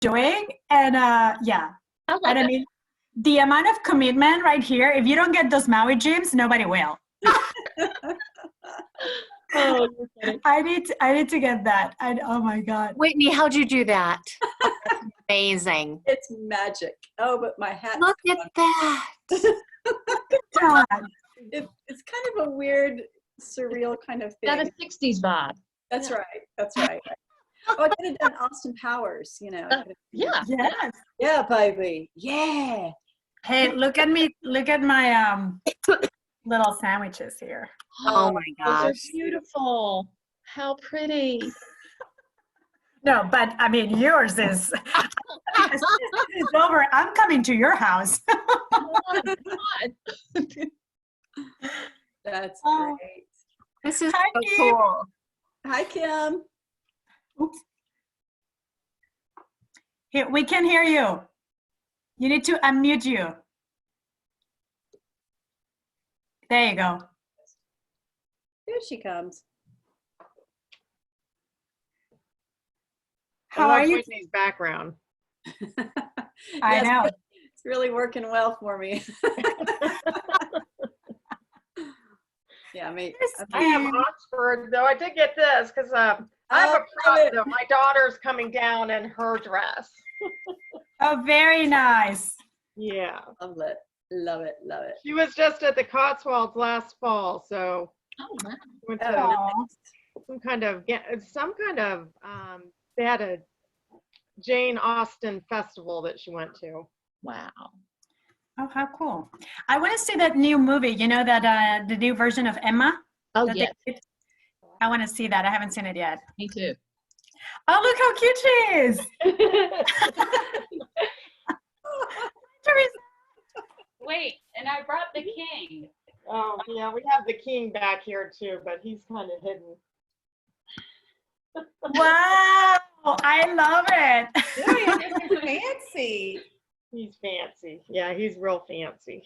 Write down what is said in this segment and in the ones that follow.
doing. And yeah, I love and I it. mean, the amount of commitment right here, if you don't get those Maui gyms, nobody will. Oh, you're funny. I need to get that. Oh my God. Whitney, how'd you do that? Amazing. It's magic. Oh, but my hat. Look at that. God. It's kind of a weird, surreal kind of Got a thing. 60s vibe. That's right. That's right. Oh, I could have done Austin Powers, you know. Yeah. Yes. Yeah, baby. Yeah. Hey, look at me. Look at my little sandwiches here. Oh my Those are gosh. beautiful. How pretty. No, but I mean, yours is it's over. I'm coming to your house. Oh my God. That's Oh. great. This is Hi, so Kim. cool. Hi, Kim. Oops. Here, we can hear you. You need to unmute you. There you go. Here she comes. How I are love you? Whitney's background. I Yes, know. It's really working well for me. Yeah, I mean, I have Oxford, though I did get this because I have Oh, a problem. My daughter's coming down in her dress. Oh, very nice. Yeah. love it. Love it. Love it. She was just at the Cotswolds last fall, so Oh, wow. went Oh, to Aw. some kind of they had a Jane Austen festival that she went to. Wow. Oh, how cool. I want to see that new movie, you know, that the new version of Emma? Oh, that they yes. did? I want to see that. I haven't seen it yet. Me too. Oh, look how cute she is. Teresa. Wait, and I brought the king. Oh, yeah, we have the king back here too, but he's kind of hidden. Wow, I love it. Oh, you're fancy. He's fancy. Yeah, he's real fancy.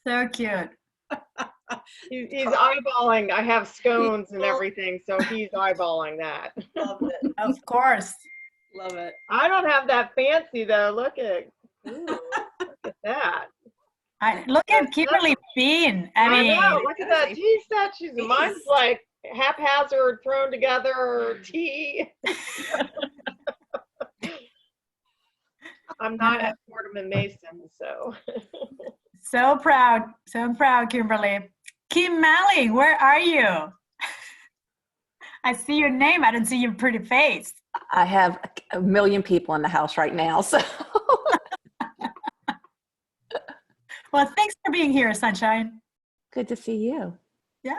So cute. He's eyeballing. I have scones and everything, so he's eyeballing that. Love it. Of course. Love it. I don't have that fancy though. Look at that. Look at Kimberly Bean. I mean, know. Look at that tea set. Mine's like haphazard, thrown together tea. I'm not at Fordham and Mason, so. so proud, Kimberly. Kim Malling, where are you? I see your name. I don't see your pretty face. I have a million people in the house right now, so. Well, thanks for being here, Sunshine. Good to see you. Yeah.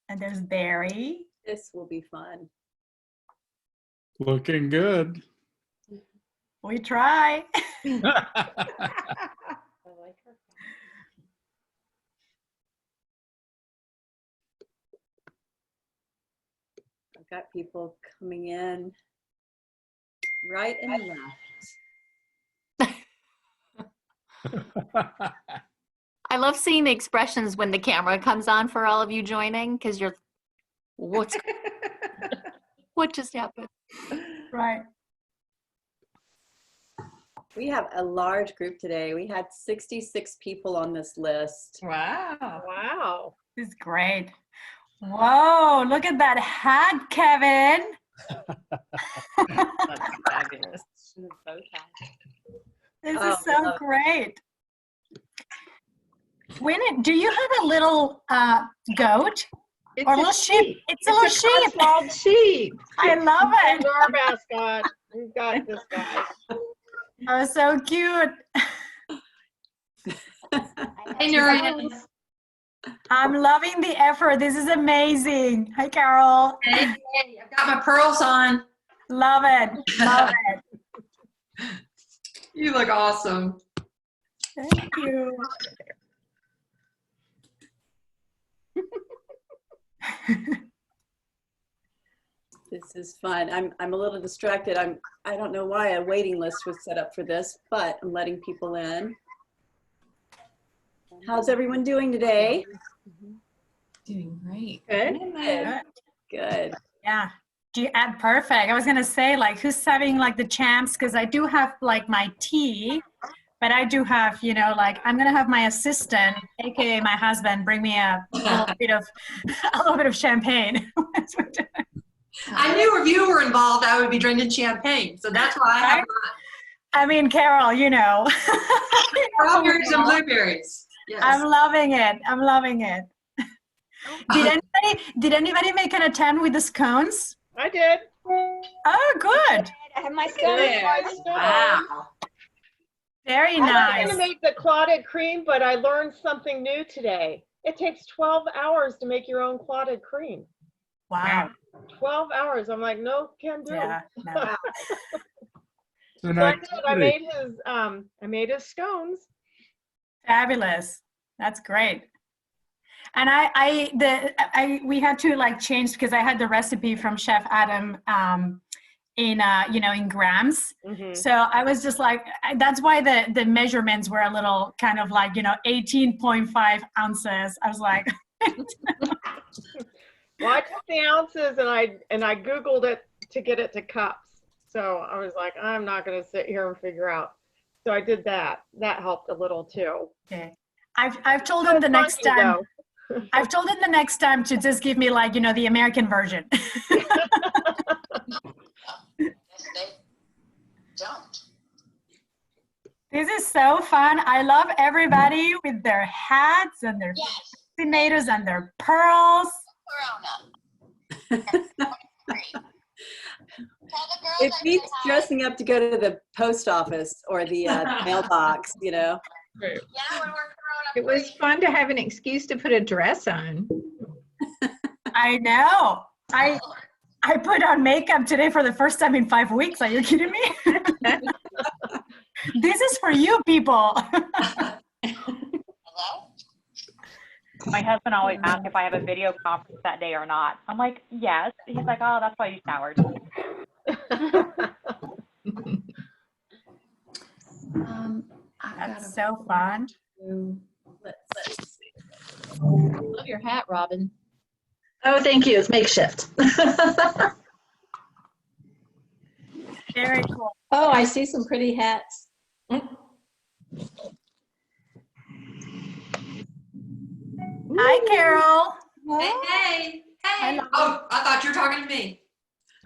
And there's Barry. This will be fun. Looking good. We try. I like her. I've got people coming in right and left. I love seeing the expressions when the camera comes on for all of you joining, because you're, what just happened? Right. We have a large group today. We had 66 people on this list. Wow. Wow. This is great. Whoa, look at that hat, Kevin. That's fabulous. This Oh, is so love it. great. Winnie, do you have a little goat or a little sheep? It's a little sheep. Called sheep. I love He's it. our mascot. We've got this guy. Oh, so cute. Hey, Noreen. I'm loving the effort. This is amazing. Hi, Carol. Hey, I've got my pearls on. Love it. Love it. You look awesome. Thank you. This is fun. I'm a little distracted. I don't know why a waiting list was set up for this, but I'm letting people in. How's everyone doing today? Doing great. Good. Good. Good. Yeah. Do you add perfect? I was gonna say like who's having like the champs because I do have like my tea, but I do have like I'm gonna have my assistant, aka my husband, bring me a little bit of a little bit of champagne. I knew if you were involved, I would be drinking champagne. So that's why I have I mean, Carol, strawberries and blueberries. Yes. I'm loving it. I'm loving it. Did anybody make an attempt with the scones? I did. Oh, good. I have my Yes. Wow. Very I was nice. going to make the clotted cream, but I learned something new today. It takes 12 hours to make your own clotted cream. Wow. 12 hours. I'm like, no, can do. Yeah. No. So So I did. I made his scones. Fabulous. That's great. And we had to like change because I had the recipe from Chef Adam in grams. Mhm. So I was just like, that's why the measurements were a little kind of like 18.5 ounces. I was like, Well, I took the ounces and I Googled it to get it to cups. So I was like, I'm not going to sit here and figure out. So I did that. That helped a little too. okay. I've told him the next Funky, time. though. I've told him the next time to just give me like the American version. Yes, they don't. This is so fun. I love everybody with their hats and their Yes, fascinators and their pearls. Corona. Tell the girls It I beats said hi. dressing up to go to the post office or the mailbox, Yeah, when we're Corona. It was fun to have an excuse to put a dress on. I know. I put on makeup today for the first time in 5 weeks. Are you kidding me? This is for you people. Hello? My husband always asks if I have a video conference that day or not. I'm like, yes. He's like, oh, that's why you showered. That's so fun. Let's see. Love your hat, Robin. Oh, thank you. It's makeshift. Very cool. Oh, I see some pretty hats. Hi, Carol. Hey, hey, hey. Hello. Oh, I thought you were talking to me.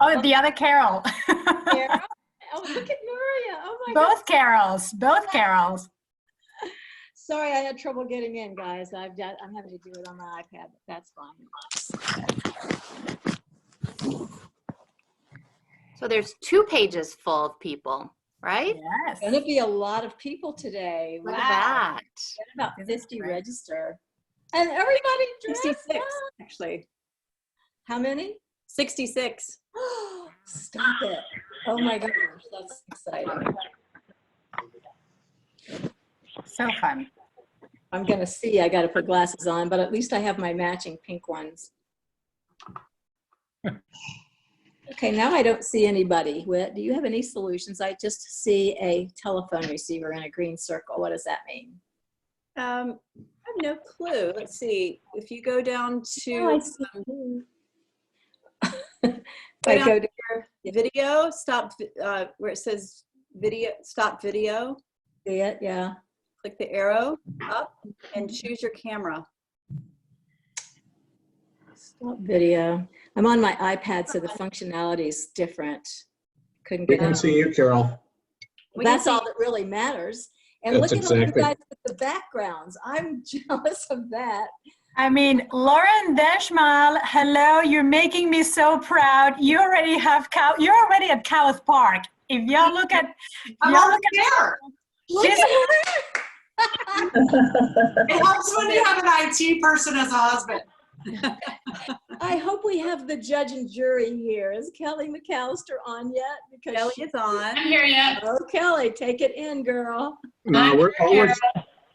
Oh, the other Carol. Carol? Oh, look at Nuria. Oh my God. Both Carols. Both Carols. Sorry, I had trouble getting in, guys. I'm having to do it on my iPad, but that's fine. So there's 2 pages full of people, right? Yes. Going to be a lot of people today. Look Wow. at that. Got about This is 50 great. register. And everybody dressed 66, up. actually. How many? 66. Stop it. Oh my gosh, that's exciting. So fun. I'm going to see. I got to put glasses on, but at least I have my matching pink ones. Okay, now I don't see anybody. Whit, do you have any solutions? I just see a telephone receiver in a green circle. What does that mean? I have no clue. Let's see. If you go down Oh, I to see. If I go to video, stop where it says video, stop video, see it, yeah. click the arrow up and choose your camera. Stop video. I'm on my iPad, so the functionality is different. Couldn't We get can out. see you, Carol. That's all that really matters. And That's look at all you exactly. guys with the backgrounds. I'm jealous of that. I mean, Lauren Deschmal, hello, you're making me so proud. You already have you're already at Coworth Park. If y'all look at, I'm y'all already there. she's, It helps when you have an IT person as a husband. I hope we have the judge and jury here. Is Kelly McAllister on yet? Because Kelly is on. I'm here yet. Oh, Kelly, take it in, girl. No,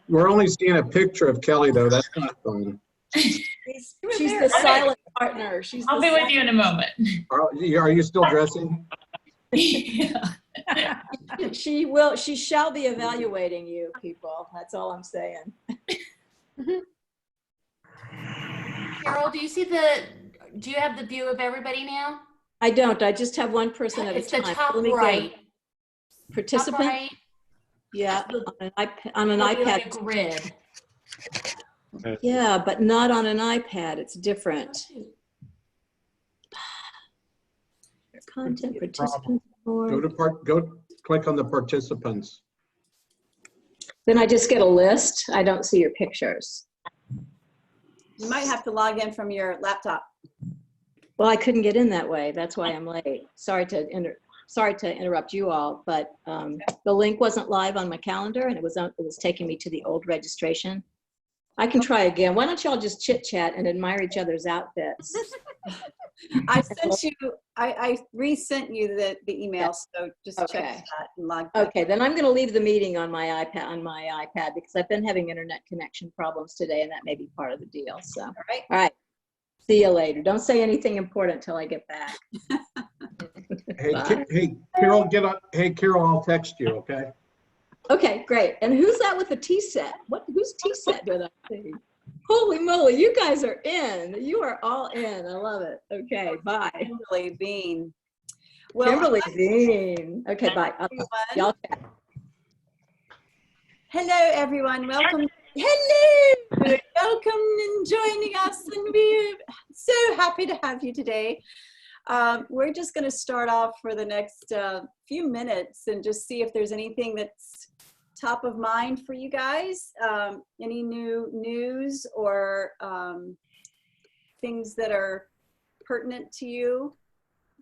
we're only seeing a picture of Kelly, though. That's not fun. She's the silent partner. She's I'll be with you in a moment. Are you still dressing? Yeah. She shall be evaluating you, people. That's all I'm saying. Carol, do you have the view of everybody now? I don't. I just have one person at a It's the time. top Let me go. right. Participant? Top right. Yeah, on an It'll be iPad. like a grid. Yeah, but not on an iPad. It's different. Content participants. Go click on the participants. Then I just get a list. I don't see your pictures. You might have to log in from your laptop. Well, I couldn't get in that way. That's why I'm late. Sorry to interrupt you all, but the link wasn't live on my calendar, and it was taking me to the old registration. I can try again. Why don't y'all just chit chat and admire each other's outfits? I sent you. I resent you the email, so just check that and log back. Okay, then I'm going to leave the meeting on my iPad because I've been having internet connection problems today, and that may be part of the deal. So, all right. See you later. Don't say anything important till I get back. Hey, Carol, get on. Hey, Carol, I'll text you. Okay. Okay, great. And who's that with the tea set? Whose tea set did I see? Holy moly, you guys are in. You are all in. I love it. Okay, bye. Kimberly Bean. Well, Kimberly Bean. Okay, bye. Y'all chat. Hello, everyone. Welcome. Hello. Welcome and joining us. And we're so happy to have you today. We're just going to start off for the next few minutes and just see if there's anything that's top of mind for you guys. Any new news or things that are pertinent to you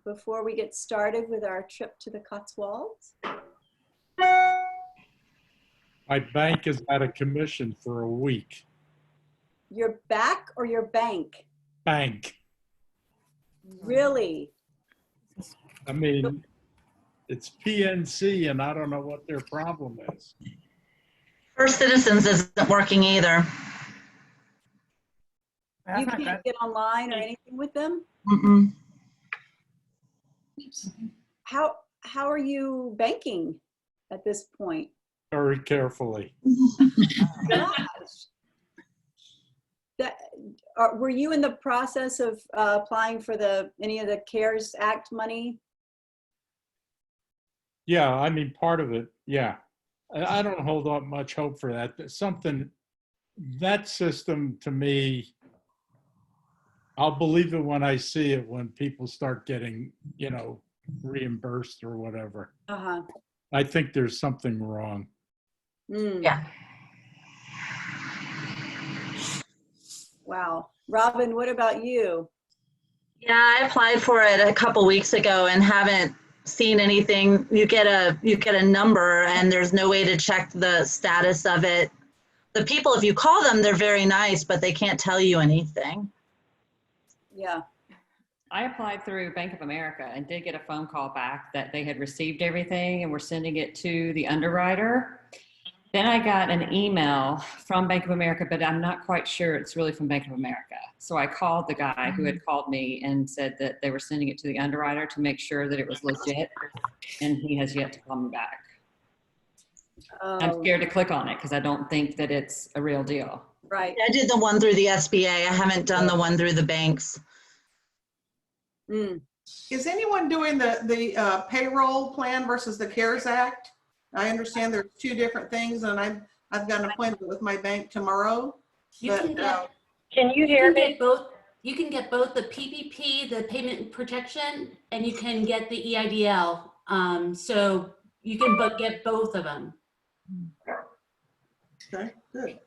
before we get started with our trip to the Cotswolds? My bank is out of commission for a week. Your back or your bank? Bank. Really? I mean, it's PNC and I don't know what their problem is. First Citizens isn't working either. You can't get online or anything with them? Mm-mm. How are you banking at this point? Very carefully. Gosh. Were you in the process of applying for any of the CARES Act money? Yeah, I mean, part of it, yeah. I don't hold up much hope for that. That system to me, I'll believe it when I see it, when people start getting, reimbursed or whatever. Uh-huh. I think there's something wrong. Mm. Yeah. Wow. Robin, what about you? Yeah, I applied for it a couple weeks ago and haven't seen anything. You get a number and there's no way to check the status of it. The people, if you call them, they're very nice, but they can't tell you anything. Yeah. I applied through Bank of America and did get a phone call back that they had received everything and were sending it to the underwriter. Then I got an email from Bank of America, but I'm not quite sure it's really from Bank of America. So I called the guy who had called me and said that they were sending it to the underwriter to make sure that it was legit, and he has yet to call me back. I'm scared to click on it because I don't think that it's a real deal. Right. I did the one through the SBA. I haven't done the one through the banks. Mm. Is anyone doing the payroll plan versus the CARES Act? I understand there's two different things, and I've got an appointment with my bank tomorrow. Can you hear me? You can get both the PPP, the payment protection, and you can get the EIDL. So you can get both of them. Okay, good.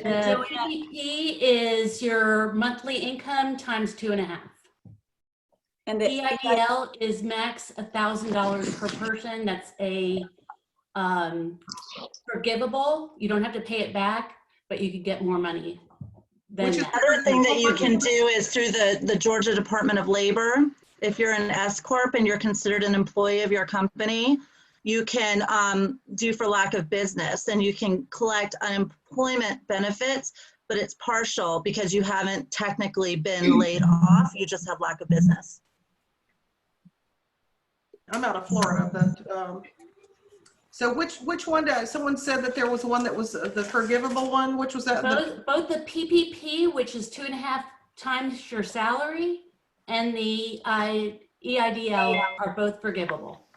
The PPP is your monthly income times 2.5. And the EIDL is max $1,000 per person. That's a forgivable. You don't have to pay it back, but you could get more money. Another thing that you can do is through the Georgia Department of Labor. If you're an S Corp and you're considered an employee of your company, you can do for lack of business, and you can collect unemployment benefits, but it's partial because you haven't technically been laid off. You just have lack of business. I'm out of Florida, but so which one? Someone said that there was one that was the forgivable one. Which was that? Both the PPP, which is 2.5 times your salary, and the EIDL are both forgivable.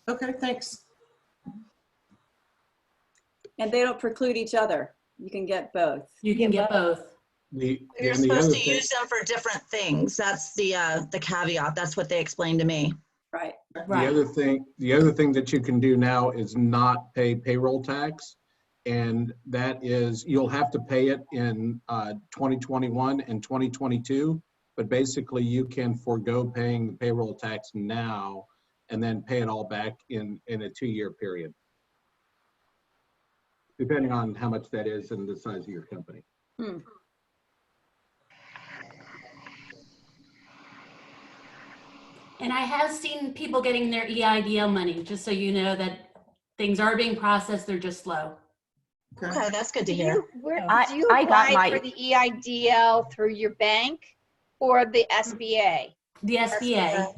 Okay, thanks. And they don't preclude each other. You can get both. You can get both. You're and the supposed other to thing- use them for different things. That's the caveat. That's what they explained to me. Right. The other thing that you can do now is not pay payroll tax. And that is, you'll have to pay it in 2021 and 2022, but basically you can forego paying the payroll tax now and then pay it all back in a 2-year period, depending on how much that is and the size of your company. And I have seen people getting their EIDL money, just so you know that things are being processed, they're just slow. Okay, that's good to hear. Do you apply for the EIDL through your bank or the SBA? The SBA.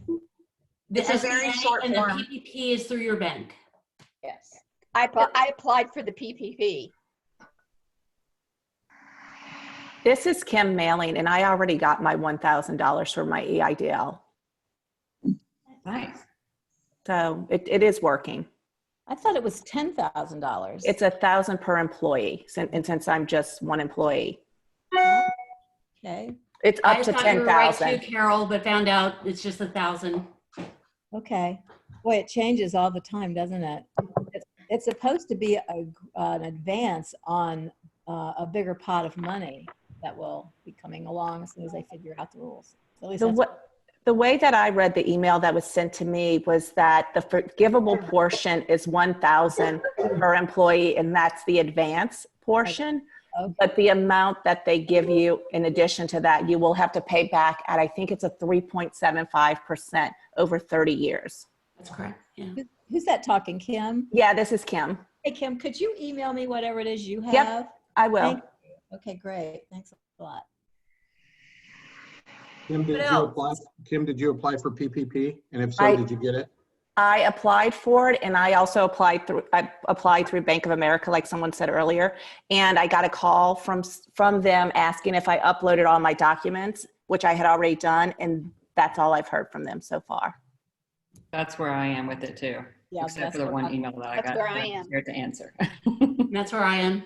The It's a very SBA short and form. the PPP is through your bank. Yes. I applied for the PPP. This is Kim mailing, and I already got my $1,000 for my EIDL. Nice. So it is working. I thought it was $10,000. It's $1,000 per employee, and since I'm just one employee, Okay. it's up to I thought you were right too, 10,000. Carol, but found out it's just 1,000. Okay. Boy, it changes all the time, doesn't it? It's supposed to be an advance on a bigger pot of money that will be coming along as soon as they figure out the rules. So at least that's The way that I read the email that was sent to me was that the forgivable portion is $1,000 per employee, and that's the advance portion. Okay. But the amount that they give you in addition to that, you will have to pay back at, I think it's a 3.75% over 30 years. That's correct. Yeah. Who's that talking, Kim? Yeah, this is Kim. Hey, Kim, could you email me whatever it is you have? Yep, I will. Thank you. Okay, great. Thanks a lot. Kim, did you apply for PPP? And if so, I- did you get it? I applied for it, and I also applied through Bank of America, like someone said earlier, and I got a call from them asking if I uploaded all my documents, which I had already done, and that's all I've heard from them so far. That's where I am with it too. Yeah, Except for the one email that I got. That's where I that am. Here to answer. That's where I am.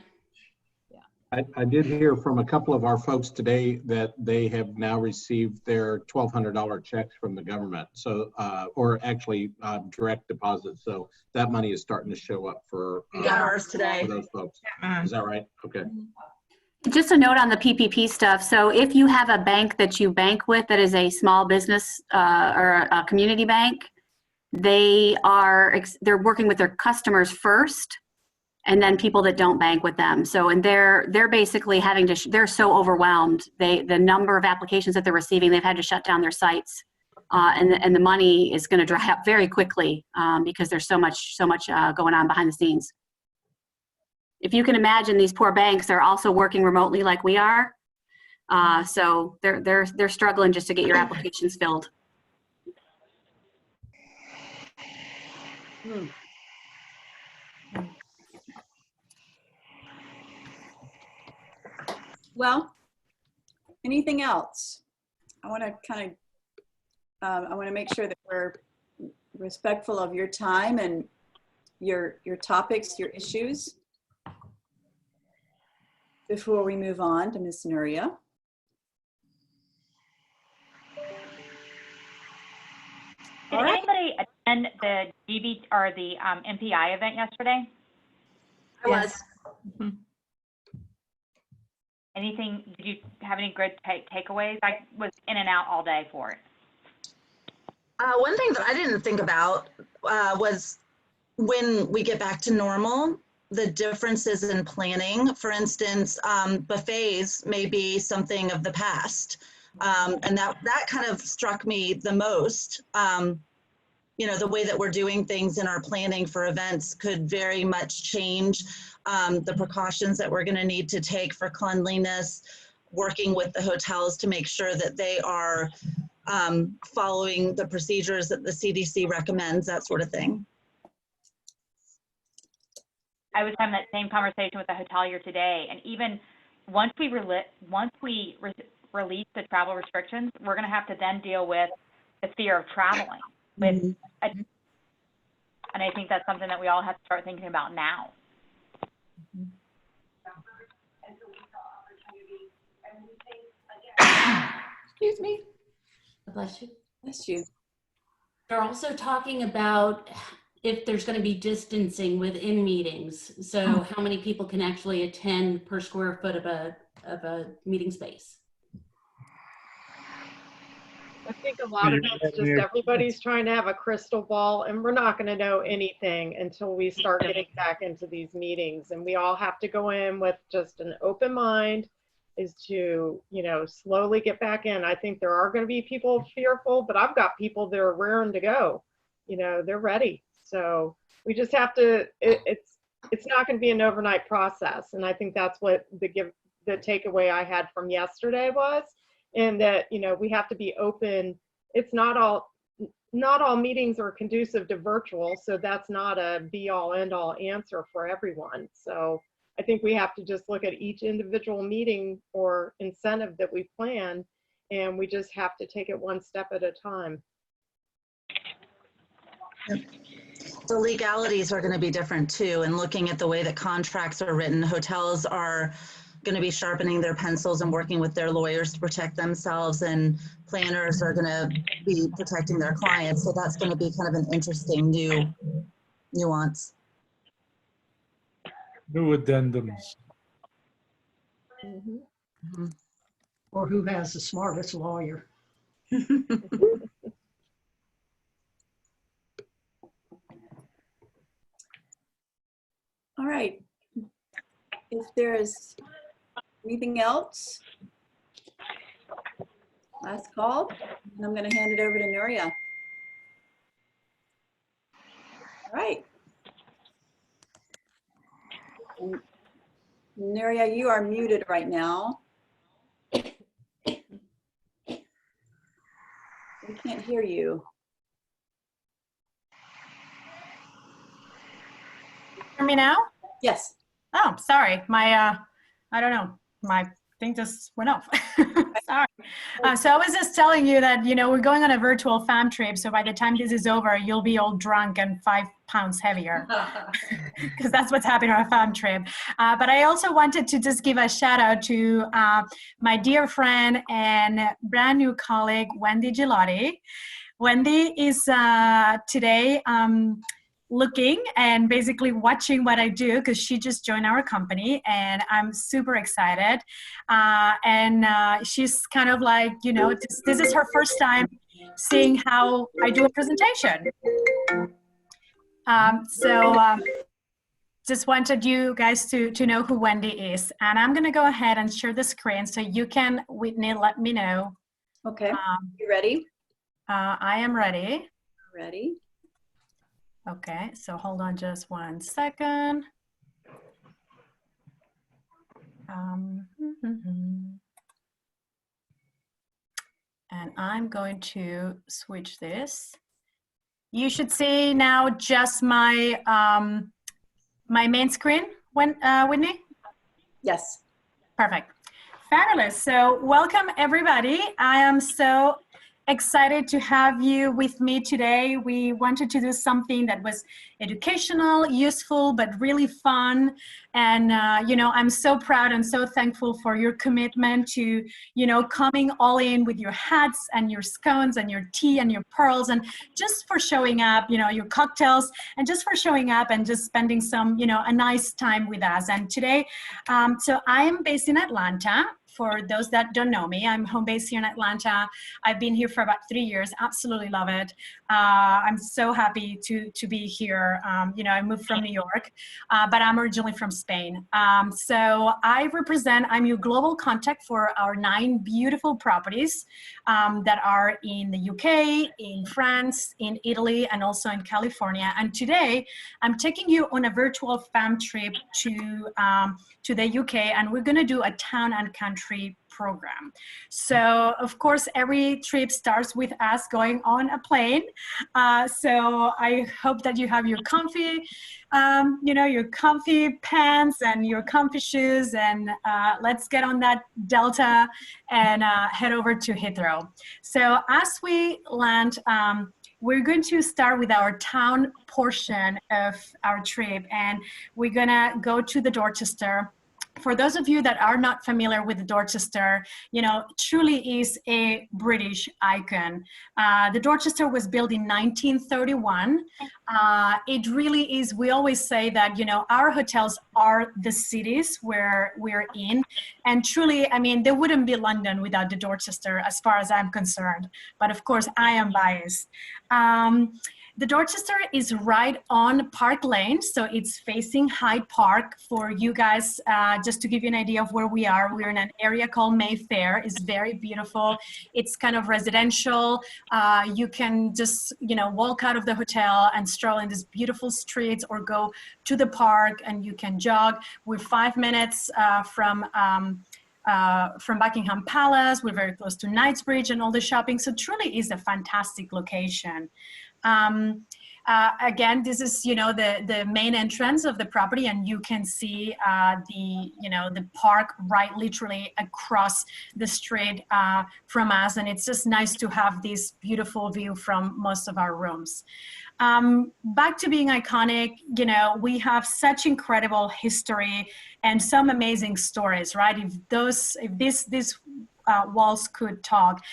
I did hear from a couple of our folks today that they have now received their $1,200 checks from the government. So, or actually direct deposits. So that money is starting to show up for, We got ours today. for those folks. Is that right? Okay. Just a note on the PPP stuff. So if you have a bank that you bank with that is a small business or a community bank, they're working with their customers first, and then people that don't bank with them. So, and they're basically having to, they're so overwhelmed. The number of applications that they're receiving, they've had to shut down their sites. And the money is going to dry up very quickly because there's so much going on behind the scenes. If you can imagine, these poor banks are also working remotely like we are. So they're struggling just to get your applications filled. Well, anything else? I want to I want to make sure that we're respectful of your time and your topics, your issues. Before we move on to Ms. Nuria. Did anybody attend the GB or the MPI event yesterday? I was. Anything? Did you have any good takeaways? I was in and out all day for it. One thing that I didn't think about was when we get back to normal, the differences in planning. For instance, buffets may be something of the past. And that kind of struck me the most. You know, the way that we're doing things in our planning for events could very much change the precautions that we're going to need to take for cleanliness, working with the hotels to make sure that they are following the procedures that the CDC recommends, that sort of thing. I was having that same conversation with a hotelier today, and even once we release the travel restrictions, we're going to have to then deal with the fear of traveling. And I think that's something that we all have to start thinking about now. Excuse me. Bless you. Bless you. They're also talking about if there's going to be distancing within meetings. So how many people can actually attend per square foot of a meeting space? I think a lot of it's just everybody's trying to have a crystal ball, and we're not going to know anything until we start getting back into these meetings. And we all have to go in with just an open mind is to, you know, slowly get back in. I think there are going to be people fearful, but I've got people that are raring to go. You know, they're ready. So we just have to, it's not going to be an overnight process. And I think that's what the takeaway I had from yesterday was, and that, you know, we have to be open. It's not all meetings are conducive to virtual. So that's not a be all end all answer for everyone. So I think we have to just look at each individual meeting or incentive that we plan, and we just have to take it one step at a time. The legalities are going to be different too, and looking at the way that contracts are written, hotels are going to be sharpening their pencils and working with their lawyers to protect themselves, and planners are going to be protecting their clients. So that's going to be kind of an interesting new nuance. New addendums. Or who has the smartest lawyer. All right. If there is anything else, last call, and I'm going to hand it over to Nuria. All right. And Nuria, you are muted right now. We can't hear you. Hear me now? Yes. Oh, sorry. My, I don't know. My thing just went off. Sorry. So I was just telling you that, you know, we're going on a virtual fam trip. So by the time this is over, you'll be all drunk and 5 pounds heavier, because that's what's happening on a fam trip. But I also wanted to just give a shout out to my dear friend and brand new colleague, Wendy Gilotti. Wendy is today looking and basically watching what I do, because she just joined our company and I'm super excited. She's kind of like, you know, this is her first time seeing how I do a presentation. Just wanted you guys to know who Wendy is. And I'm gonna go ahead and share the screen so you can, Whitney, let me know. Okay, you ready? I am ready. Ready. Okay, so hold on just 1 second. And I'm going to switch this. You should see now just my my main screen, Whitney? Yes. Perfect. Fabulous. So welcome everybody. I am so excited to have you with me today. We wanted to do something that was educational, useful, but really fun. And, you know, I'm so proud and so thankful for your commitment to, you know, coming all in with your hats and your scones and your tea and your pearls, and just for showing up, you know, your cocktails, and just for showing up and just spending some, you know, a nice time with us. And today, so I am based in Atlanta. For those that don't know me, I'm home based here in Atlanta. I've been here for about 3 years, absolutely love it. I'm so happy to be here. You know, I moved from New York, but I'm originally from Spain. So I'm your global contact for our 9 beautiful properties that are in the UK, in France, in Italy, and also in California. And today, I'm taking you on a virtual fam trip to the UK, and we're gonna do a town and country tree program. So of course, every trip starts with us going on a plane. So I hope that you have your comfy, your comfy pants and your comfy shoes, and let's get on that Delta and head over to Heathrow. So as we land, we're going to start with our town portion of our trip, and we're gonna go to the Dorchester. For those of you that are not familiar with the Dorchester, truly is a British icon. The Dorchester was built in 1931. It really is, we always say that, our hotels are the cities where we're in. And truly, I mean, there wouldn't be London without the Dorchester as far as I'm concerned. But of course, I am biased. The Dorchester is right on Park Lane, so it's facing Hyde Park. For you guys, just to give you an idea of where we are, we're in an area called Mayfair. It's very beautiful. It's kind of residential. You can just, walk out of the hotel and stroll in these beautiful streets, or go to the park and you can jog. We're 5 minutes from Buckingham Palace. We're very close to Knightsbridge and all the shopping. So truly is a fantastic location. Again, this is, the main entrance of the property, and you can see the park right literally across the street from us. And it's just nice to have this beautiful view from most of our rooms. Back to being iconic, we have such incredible history and some amazing stories, right? If this walls could talk.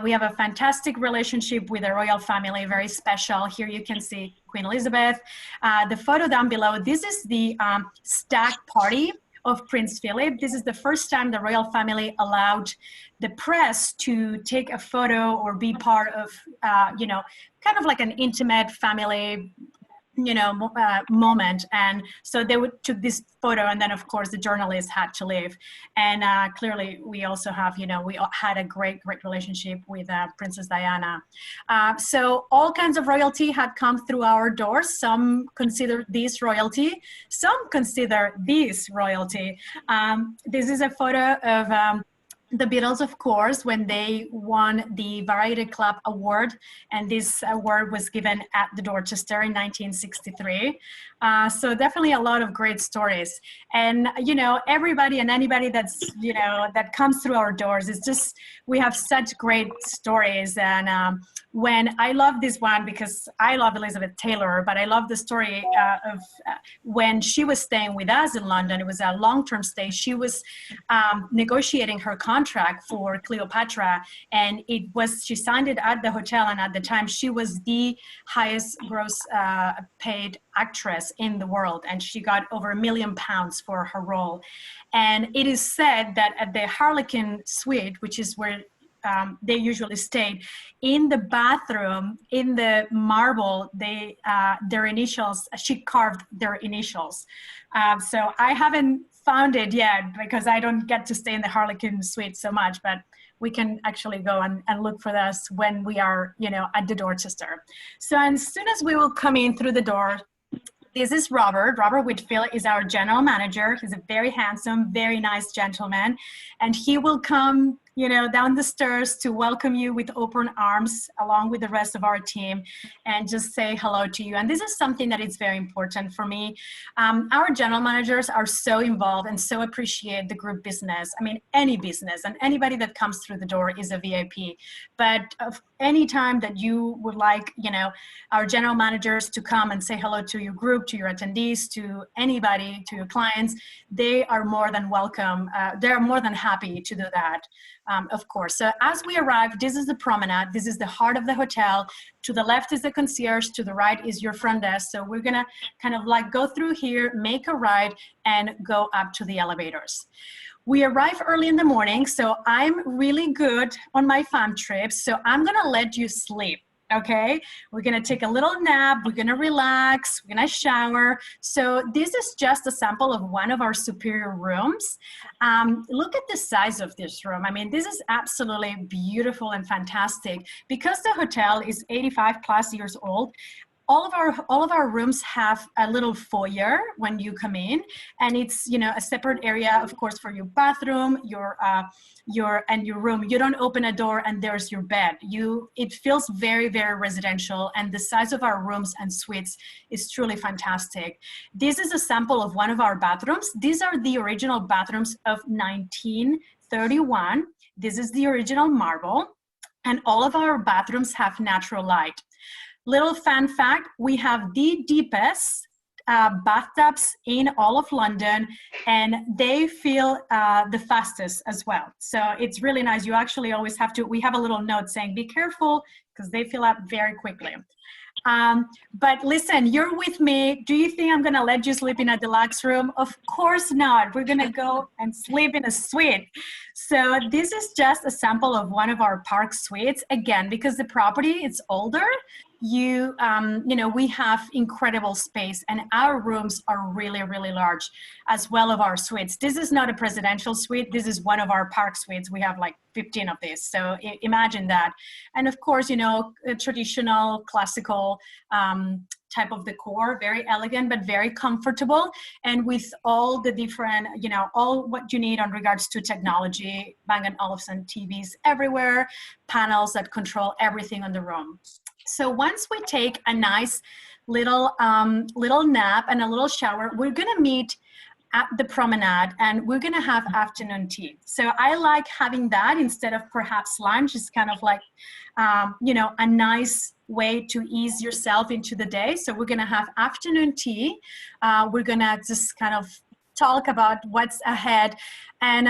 We have a fantastic relationship with the royal family, very special. Here you can see Queen Elizabeth. The photo down below, this is the stag party of Prince Philip. This is the first time the royal family allowed the press to take a photo or be part of, kind of like an intimate family moment. And so they took this photo, and then of course the journalists had to leave. And clearly we also have, we had a great relationship with Princess Diana. So all kinds of royalty had come through our doors. Some consider this royalty, some consider this royalty. This is a photo of the Beatles, of course, when they won the Variety Club Award, and this award was given at the Dorchester in 1963. So definitely a lot of great stories. And, everybody and anybody that's, that comes through our doors, it's just, we have such great stories. And when I love this one, because I love Elizabeth Taylor, but I love the story of when she was staying with us in London. It was a long-term stay. She was negotiating her contract for Cleopatra, and she signed it at the hotel, and at the time she was the highest gross paid actress in the world, and she got over £1 million for her role. And it is said that at the Harlequin suite, which is where they usually stayed, in the bathroom, in the marble, their initials, she carved their initials. So I haven't found it yet because I don't get to stay in the Harlequin suite so much, but we can actually go and look for this when we are, at the Dorchester. So as soon as we will come in through the door, this is Robert. Robert Whitfield is our general manager. He's a very handsome, very nice gentleman. And he will come, down the stairs to welcome you with open arms, along with the rest of our team, and just say hello to you. And this is something that is very important for me. Our general managers are so involved and so appreciate the group business. I mean, any business, and anybody that comes through the door is a VIP. But any time that you would like, our general managers to come and say hello to your group, to your attendees, to anybody, to your clients, they are more than welcome. They're more than happy to do that. Of course. So as we arrive, this is the promenade. This is the heart of the hotel. To the left is the concierge. To the right is your front desk. So we're going to kind of like go through here, make a right, and go up to the elevators. We arrive early in the morning, so I'm really good on my fam trips. So I'm going to let you sleep. Okay, we're gonna take a little nap, we're gonna relax, we're gonna shower. So this is just a sample of one of our superior rooms. Look at the size of this room. I mean, this is absolutely beautiful and fantastic. Because the hotel is 85 plus years old, all of our rooms have a little foyer when you come in, and it's, you know, a separate area, of course, for your bathroom, your room. You don't open a door and there's your bed. It feels very, very residential, and the size of our rooms and suites is truly fantastic. This is a sample of one of our bathrooms. These are the original bathrooms of 1931. This is the original marble, and all of our bathrooms have natural light. Little fun fact, we have the deepest bathtubs in all of London, and they fill the fastest as well. So it's really nice. You actually always have to, we have a little note saying, be careful, because they fill up very quickly. But listen, you're with me. Do you think I'm gonna let you sleep in a deluxe room? Of course not. We're gonna go and sleep in a suite. So this is just a sample of one of our park suites. Again, because the property is older, you know, we have incredible space, and our rooms are really, really large, as well of our suites. This is not a presidential suite. This is one of our park suites. We have like 15 of these. So imagine that. And of course, you know, a traditional classical type of decor, very elegant, but very comfortable. And with all the different, you know, all what you need on regards to technology, Bang & Olufsen TVs everywhere, panels that control everything on the room. So once we take a nice little nap and a little shower, we're gonna meet at the promenade, and we're gonna have afternoon tea. So I like having that instead of perhaps lunch. It's kind of like, you know, a nice way to ease yourself into the day. So we're gonna have afternoon tea. We're gonna just kind of talk about what's ahead. And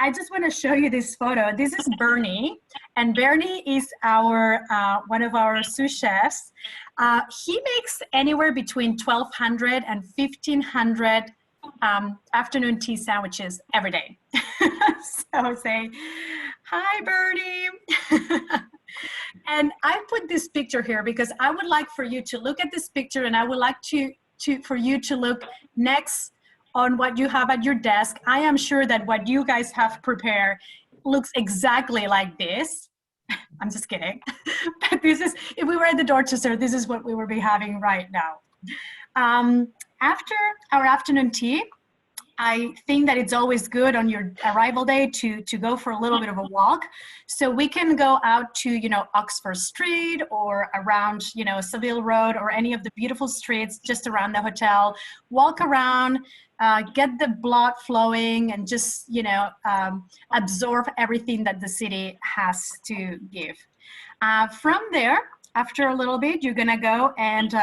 I just wanna show you this photo. This is Bernie, and Bernie is our one of our sous chefs. He makes anywhere between 1,200 and 1,500 afternoon tea sandwiches every day. So say, hi, Bernie. And I put this picture here because I would like for you to look at this picture, and I would like for you to look next on what you have at your desk. I am sure that what you guys have prepared looks exactly like this. I'm just kidding. But this is, if we were at the Dorchester, this is what we would be having right now. After our afternoon tea, I think that it's always good on your arrival day to go for a little bit of a walk. So we can go out to, you know, Oxford Street or around, you know, Savile Road or any of the beautiful streets just around the hotel, walk around, get the blood flowing, and just, you know, absorb everything that the city has to give. From there, after a little bit, you're gonna go and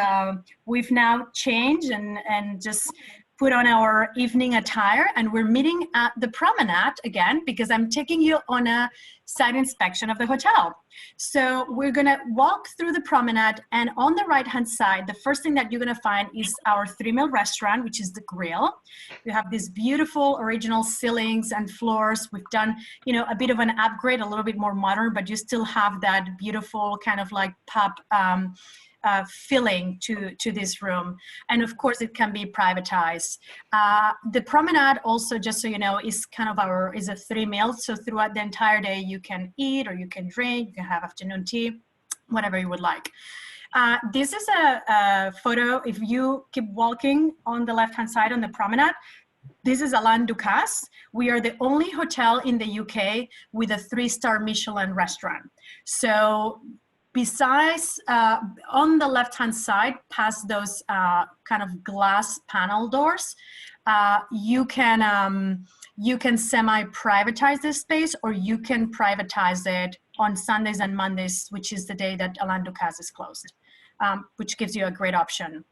we've now changed and just put on our evening attire, and we're meeting at the promenade again because I'm taking you on a site inspection of the hotel. So we're gonna walk through the promenade, and on the right-hand side, the first thing that you're gonna find is our 3-meal restaurant, which is the grill. We have these beautiful original ceilings and floors. We've done, you know, a bit of an upgrade, a little bit more modern, but you still have that beautiful kind of like pub filling to this room. And of course it can be privatized. The promenade also, just so you know, is kind of is a 3 meals. So throughout the entire day, you can eat or you can drink, you can have afternoon tea, whatever you would like. This is a photo. If you keep walking on the left-hand side on the promenade, this is Alain Ducasse. We are the only hotel in the UK with a 3-star Michelin restaurant. So besides, on the left-hand side, past those kind of glass panel doors, you can semi-privatize this space, or you can privatize it on Sundays and Mondays, which is the day that Alain Ducasse is closed, which gives you a great option.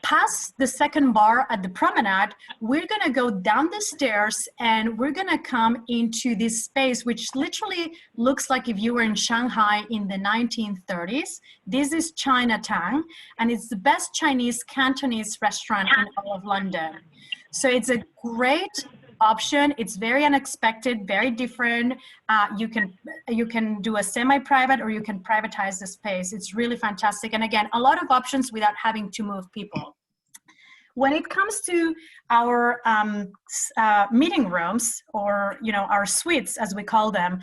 Past the second bar at the promenade, we're gonna go down the stairs and we're gonna come into this space, which literally looks like if you were in Shanghai in the 1930s. This is Chinatown, and it's the best Chinese Cantonese restaurant in all of London. So it's a great option. It's very unexpected, very different. You can do a semi-private, or you can privatize the space. It's really fantastic. And again, a lot of options without having to move people. When it comes to our meeting rooms, or our suites as we call them,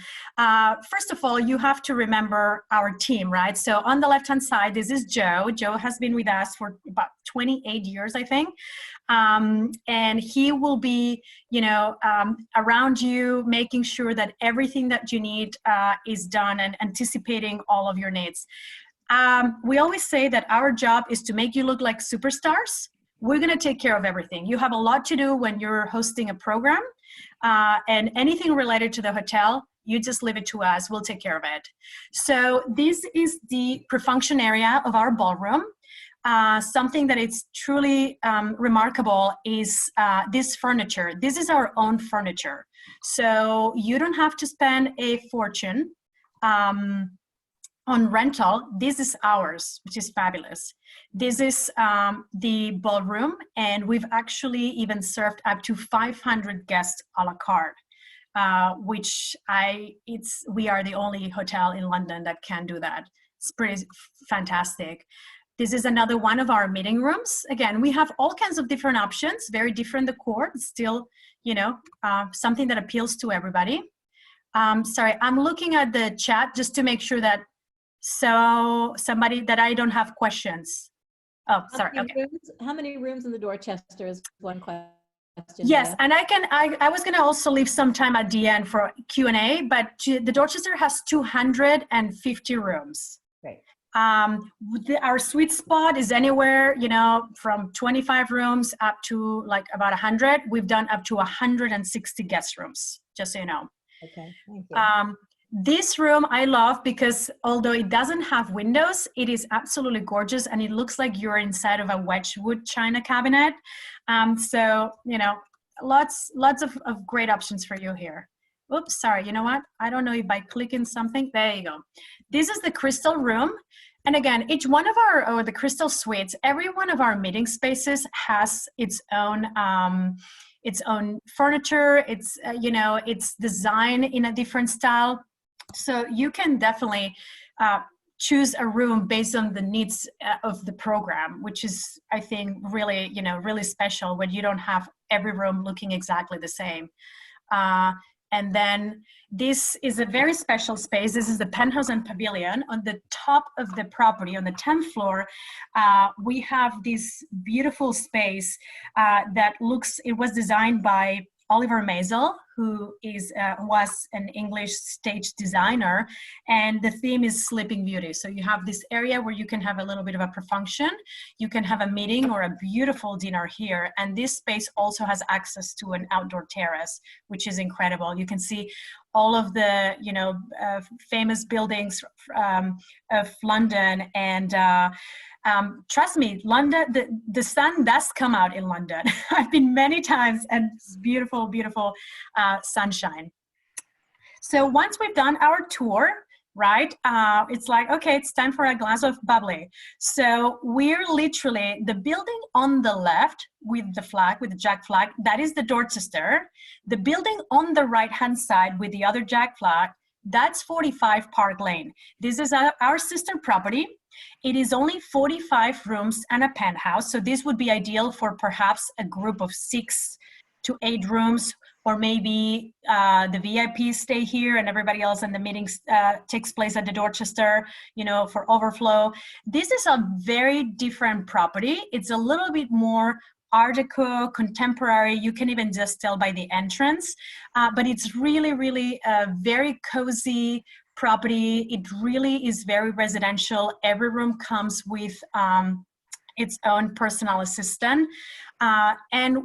first of all, you have to remember our team, right? So on the left hand side, this is Joe. Joe has been with us for about 28 years, I think. And he will be, around you, making sure that everything that you need is done and anticipating all of your needs. We always say that our job is to make you look like superstars. We're going to take care of everything. You have a lot to do when you're hosting a program, and anything related to the hotel, you just leave it to us. We'll take care of it. So this is the pre-function area of our ballroom. Something that is truly remarkable is this furniture. This is our own furniture. So you don't have to spend a fortune on rental. This is ours, which is fabulous. This is the ballroom, and we've actually even served up to 500 guests a la carte, which we are the only hotel in London that can do that. It's pretty fantastic. This is another one of our meeting rooms. Again, we have all kinds of different options, very different decor, still, something that appeals to everybody. Sorry, I'm looking at the chat just to make sure that somebody that I don't have questions. Oh, sorry. Okay. How many rooms in the Dorchester is one question? Yes, and I was going to also leave some time at the end for Q&A, but the Dorchester has 250 rooms. Great. Our sweet spot is anywhere, from 25 rooms up to like about 100. We've done up to 160 guest rooms, just so you know. Okay, thank you. This room I love because although it doesn't have windows, it is absolutely gorgeous, and it looks like you're inside of a Wedgwood china cabinet. So, lots of great options for you here. Oops, sorry, you know what? I don't know if by clicking something, there you go. This is the crystal room. And again, each one of the crystal suites, every one of our meeting spaces has its own furniture, its design in a different style. So you can definitely choose a room based on the needs of the program, which is, I think, really, really special when you don't have every room looking exactly the same. And then this is a very special space. This is the penthouse and pavilion. On the top of the property, on the 10th floor, we have this beautiful space it was designed by Oliver Maisel, who was an English stage designer, and the theme is Sleeping Beauty. So you have this area where you can have a little bit of a pre-function, you can have a meeting or a beautiful dinner here, and this space also has access to an outdoor terrace, which is incredible. You can see all of the famous buildings of London, and trust me, London, the sun does come out in London. I've been many times, and it's beautiful, beautiful sunshine. So once we've done our tour, right, it's like, okay, it's time for a glass of bubbly. So we're literally, the building on the left with the flag, with the Jack flag, that is the Dorchester. The building on the right-hand side with the other Jack flag, that's 45 Park Lane. This is our sister property. It is only 45 rooms and a penthouse. So this would be ideal for perhaps a group of 6 to 8 rooms, or maybe the VIPs stay here and everybody else in the meetings takes place at the Dorchester, for overflow. This is a very different property. It's a little bit more Art Deco, contemporary. You can even just tell by the entrance, but it's really, really a very cozy property. It really is very residential. Every room comes with its own personal assistant. And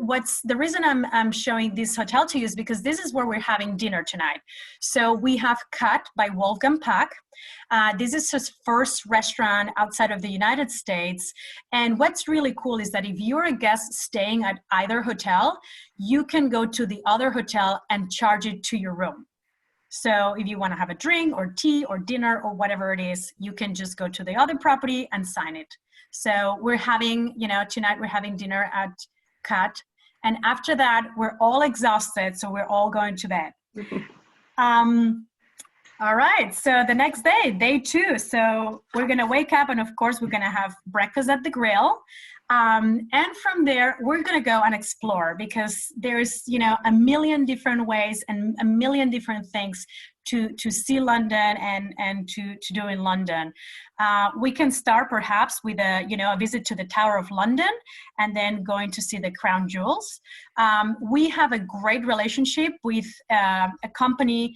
the reason I'm showing this hotel to you is because this is where we're having dinner tonight. So we have Cut by Wolfgang Puck. This is his first restaurant outside of the United States. And what's really cool is that if you're a guest staying at either hotel, you can go to the other hotel and charge it to your room. So if you want to have a drink or tea or dinner or whatever it is, you can just go to the other property and sign it. So we're having, tonight we're having dinner at Cut. And after that, we're all exhausted, so we're all going to bed. All right, so the next day, day 2. So we're gonna wake up and of course we're gonna have breakfast at the grill. And from there, we're gonna go and explore because there's, you know, a million different ways and a million different things to see London and to do in London. We can start perhaps with a, you know, a visit to the Tower of London and then going to see the Crown Jewels. We have a great relationship with a company.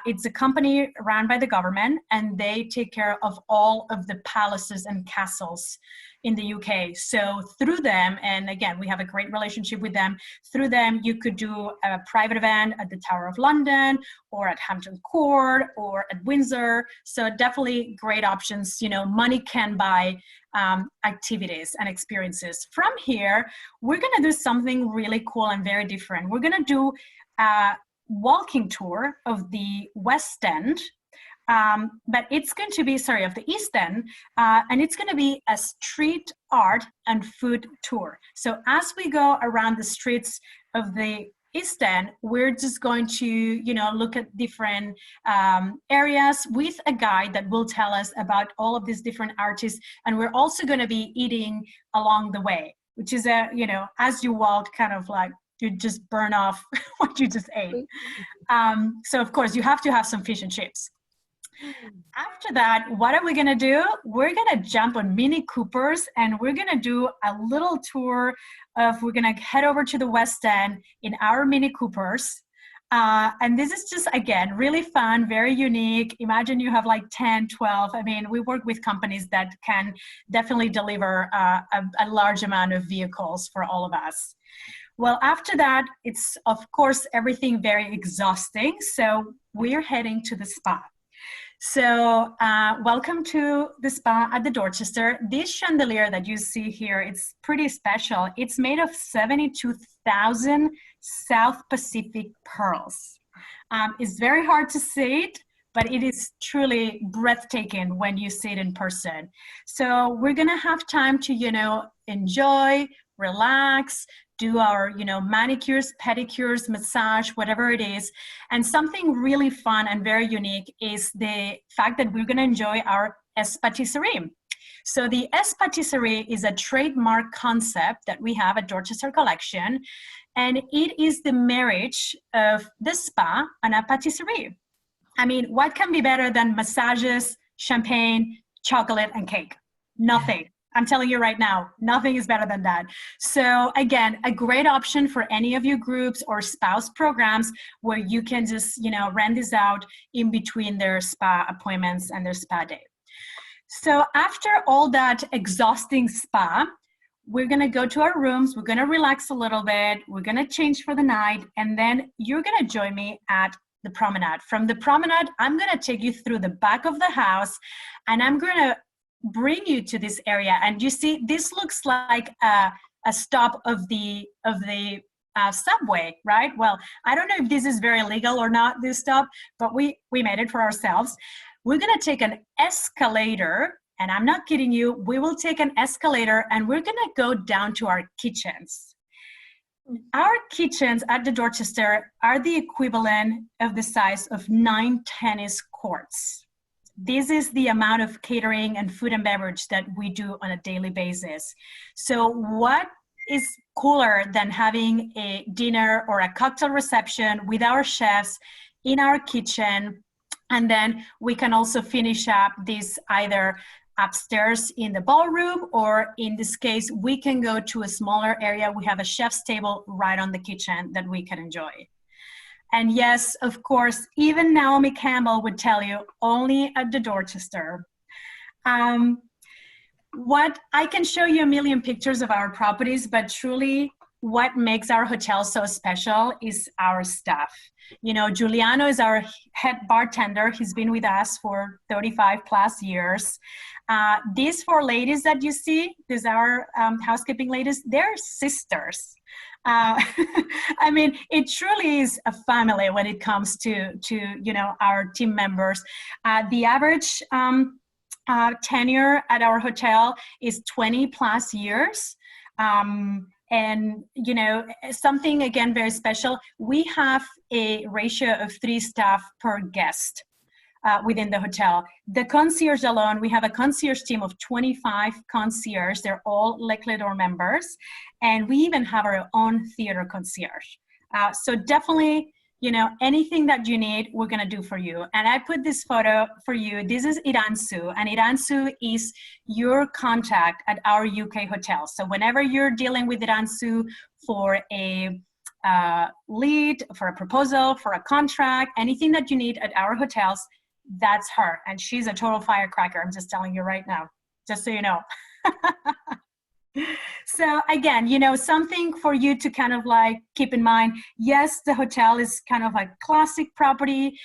It's a company run by the government and they take care of all of the palaces and castles in the UK. So through them, and again, we have a great relationship with them, through them you could do a private event at the Tower of London or at Hampton Court or at Windsor. So definitely great options. You know, money can buy activities and experiences. From here, we're gonna do something really cool and very different. We're gonna do a walking tour of the West End, but it's going to be, sorry, of the East End, and it's going to be a street art and food tour. So as we go around the streets of the East End, we're just going to, you know, look at different areas with a guide that will tell us about all of these different artists. And we're also going to be eating along the way, which is a, you know, as you walk, kind of like you just burn off what you just ate. So of course you have to have some fish and chips. After that, what are we gonna do? We're gonna jump on Mini Coopers and we're gonna do a little tour of, we're gonna head over to the West End in our Mini Coopers. And this is just, again, really fun, very unique. Imagine you have like 10, 12. I mean, we work with companies that can definitely deliver a large amount of vehicles for all of us. Well, after that, it's of course everything very exhausting. So we're heading to the spa. So welcome to the spa at the Dorchester. This chandelier that you see here, it's pretty special. It's made of 72,000 South Pacific pearls. It's very hard to see it, but it is truly breathtaking when you see it in person. So we're gonna have time to, you know, enjoy, relax, do our, you know, manicures, pedicures, massage, whatever it is. And something really fun and very unique is the fact that we're gonna enjoy our patisserie. So the patisserie is a trademark concept that we have at Dorchester Collection, and it is the marriage of the spa and a patisserie. I mean, what can be better than massages, champagne, chocolate, and cake? Nothing. I'm telling you right now, nothing is better than that. So again, a great option for any of your groups or spouse programs where you can just, you know, rent this out in between their spa appointments and their spa day. So after all that exhausting spa, we're gonna go to our rooms, we're gonna relax a little bit, we're gonna change for the night, and then you're gonna join me at the promenade. From the promenade, I'm gonna take you through the back of the house, and I'm gonna bring you to this area. And you see, this looks like a stop of the subway, right? Well, I don't know if this is very legal or not, this stop, but we made it for ourselves. We're gonna take an escalator, and I'm not kidding you, we will take an escalator and we're gonna go down to our kitchens. Our kitchens at the Dorchester are the equivalent of the size of 9 tennis courts. This is the amount of catering and food and beverage that we do on a daily basis. So what is cooler than having a dinner or a cocktail reception with our chefs in our kitchen? And then we can also finish up this either upstairs in the ballroom, or in this case, we can go to a smaller area. We have a chef's table right on the kitchen that we can enjoy. And yes, of course, even Naomi Campbell would tell you, only at the Dorchester. What I can show you a million pictures of our properties, but truly what makes our hotel so special is our staff. You know, Giuliano is our head bartender. He's been with us for 35 plus years. These 4 ladies that you see, these are housekeeping ladies, they're sisters. I mean, it truly is a family when it comes to you know, our team members. The average tenure at our hotel is 20 plus years. And, you know, something, again, very special, we have a ratio of 3 staff per guest. within the hotel. The concierge alone, we have a concierge team of 25 concierge. They're all Le Clé d'Or members. And we even have our own theater concierge. So definitely, you know, anything that you need, we're going to do for you. And I put this photo for you. This is Iransu, and Iransu is your contact at our UK hotels. So whenever you're dealing with Iransu for a lead, for a proposal, for a contract, anything that you need at our hotels, that's her. And she's a total firecracker. I'm just telling you right now, just so you know. So again, you know, something for you to kind of like keep in mind. Yes, the hotel is kind of like classic property.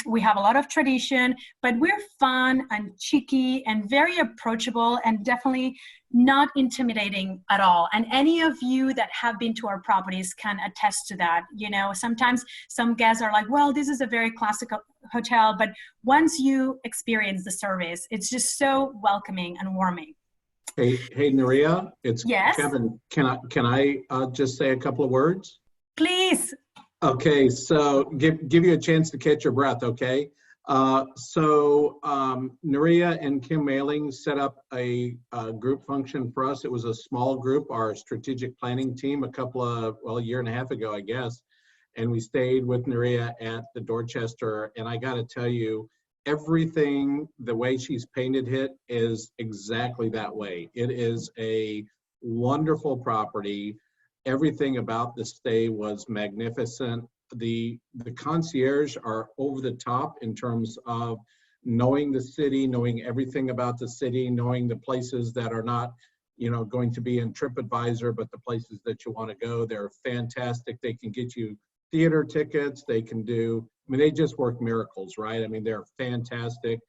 We have a lot of tradition, but we're fun and cheeky and very approachable and definitely not intimidating at all. And any of you that have been to our properties can attest to that. You know, sometimes some guests are like, well, this is a very classic hotel, but once you experience the service, it's just so welcoming and warming. Hey, Nuria, it's Yes? Kevin. Can I just say a couple of words? Please. Okay, so give you a chance to catch your breath, okay? Nuria and Kim Mailing set up a group function for us. It was a small group, our strategic planning team, a year and a half ago, I guess. And we stayed with Nuria at the Dorchester. And I got to tell you, everything, the way she's painted it is exactly that way. It is a wonderful property. Everything about the stay was magnificent. The concierge are over the top in terms of knowing the city, knowing everything about the city, knowing the places that are not, you know, going to be in TripAdvisor, but the places that you want to go. They're fantastic. They can get you theater tickets. They can do, I mean, they just work miracles, right? I mean, they're fantastic.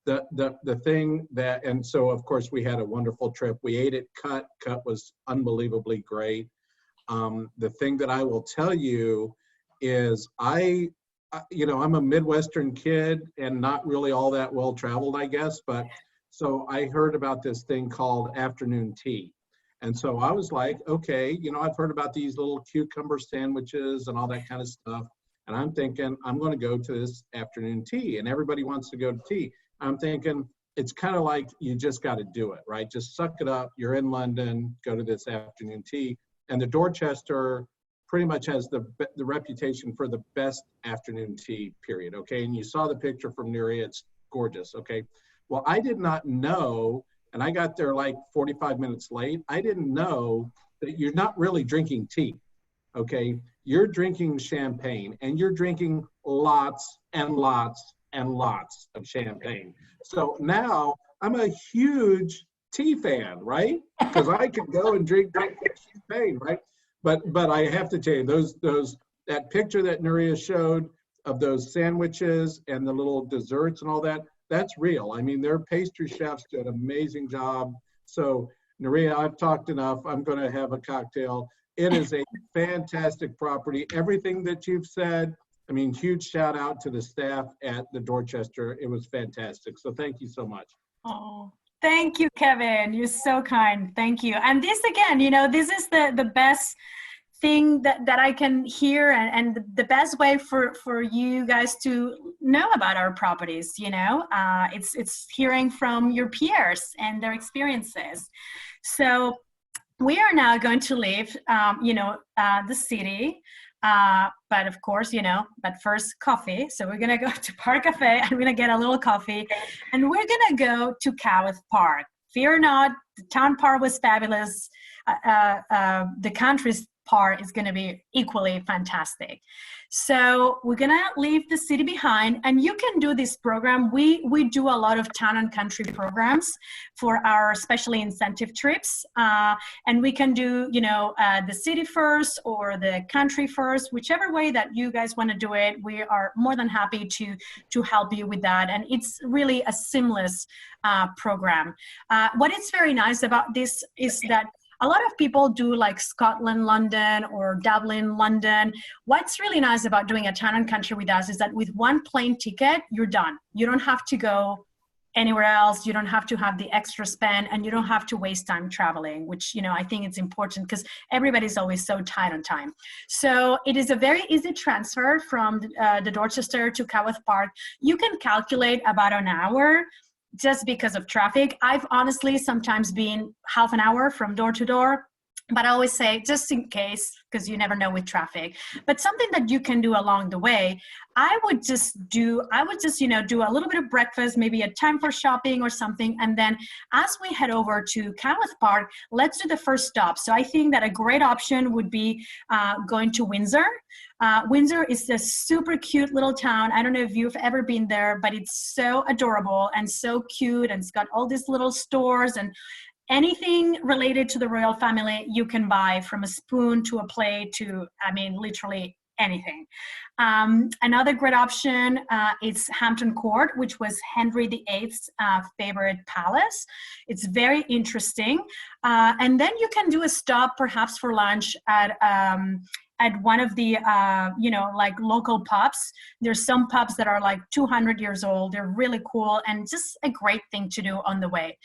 The thing that, and so of course we had a wonderful trip. We ate at Cut. Cut was unbelievably great. The thing that I will tell you is I'm a Midwestern kid and not really all that well traveled, I guess. But so I heard about this thing called afternoon tea. And so I was like, okay, you know, I've heard about these little cucumber sandwiches and all that kind of stuff. And I'm thinking, I'm going to go to this afternoon tea, and everybody wants to go to tea. I'm thinking, it's kind of like you just got to do it, right? Just suck it up. You're in London, go to this afternoon tea. And the Dorchester pretty much has the reputation for the best afternoon tea, period, okay? And you saw the picture from Nuria, it's gorgeous, okay? Well, I did not know, and I got there like 45 minutes late, I didn't know that you're not really drinking tea, okay? You're drinking champagne, and you're drinking lots and lots and lots of champagne. So now I'm a huge tea fan, right? Because I could go and drink champagne, right? But I have to tell you, that picture that Nuria showed of those sandwiches and the little desserts and all that, that's real. I mean, their pastry chefs did an amazing job. So Nuria, I've talked enough. I'm going to have a cocktail. It is a fantastic property. Everything that you've said, I mean, huge shout out to the staff at the Dorchester. It was fantastic. So thank you so much. Oh, thank you, Kevin. You're so kind. Thank you. And this again, you know, this is the best thing that I can hear, and the best way for you guys to know about our properties, you know, it's hearing from your peers and their experiences. So we are now going to leave, the city, but of course, you know, but first coffee. So we're going to go to Park Cafe and we're going to get a little coffee, and we're going to go to Coworth Park. Fear not, the town park was fabulous. The country's part is going to be equally fantastic. So we're going to leave the city behind, and you can do this program. We do a lot of town and country programs for our especially incentive trips, and we can do, you know, the city first or the country first, whichever way that you guys want to do it. We are more than happy to help you with that, and it's really a seamless program. What is very nice about this is that a lot of people do like Scotland, London, or Dublin, London. What's really nice about doing a town and country with us is that with one plane ticket, you're done. You don't have to go anywhere else. You don't have to have the extra spend, and you don't have to waste time traveling, which, you know, I think it's important because everybody's always so tight on time. So it is a very easy transfer from the Dorchester to Coworth Park. You can calculate about an hour just because of traffic. I've honestly sometimes been half an hour from door to door, but I always say, just in case, because you never know with traffic. But something that you can do along the way, I would just, you know, do a little bit of breakfast, maybe a time for shopping or something. And then as we head over to Coworth Park, let's do the first stop. So I think that a great option would be going to Windsor. Windsor is a super cute little town. I don't know if you've ever been there, but it's so adorable and so cute. And it's got all these little stores and anything related to the royal family you can buy, from a spoon to a plate to, I mean, literally anything. Another great option is Hampton Court, which was Henry VIII's favorite palace. It's very interesting. And then you can do a stop perhaps for lunch at one of the, you know, like local pubs. There's some pubs that are like 200 years old. They're really cool and just a great thing to do on the way.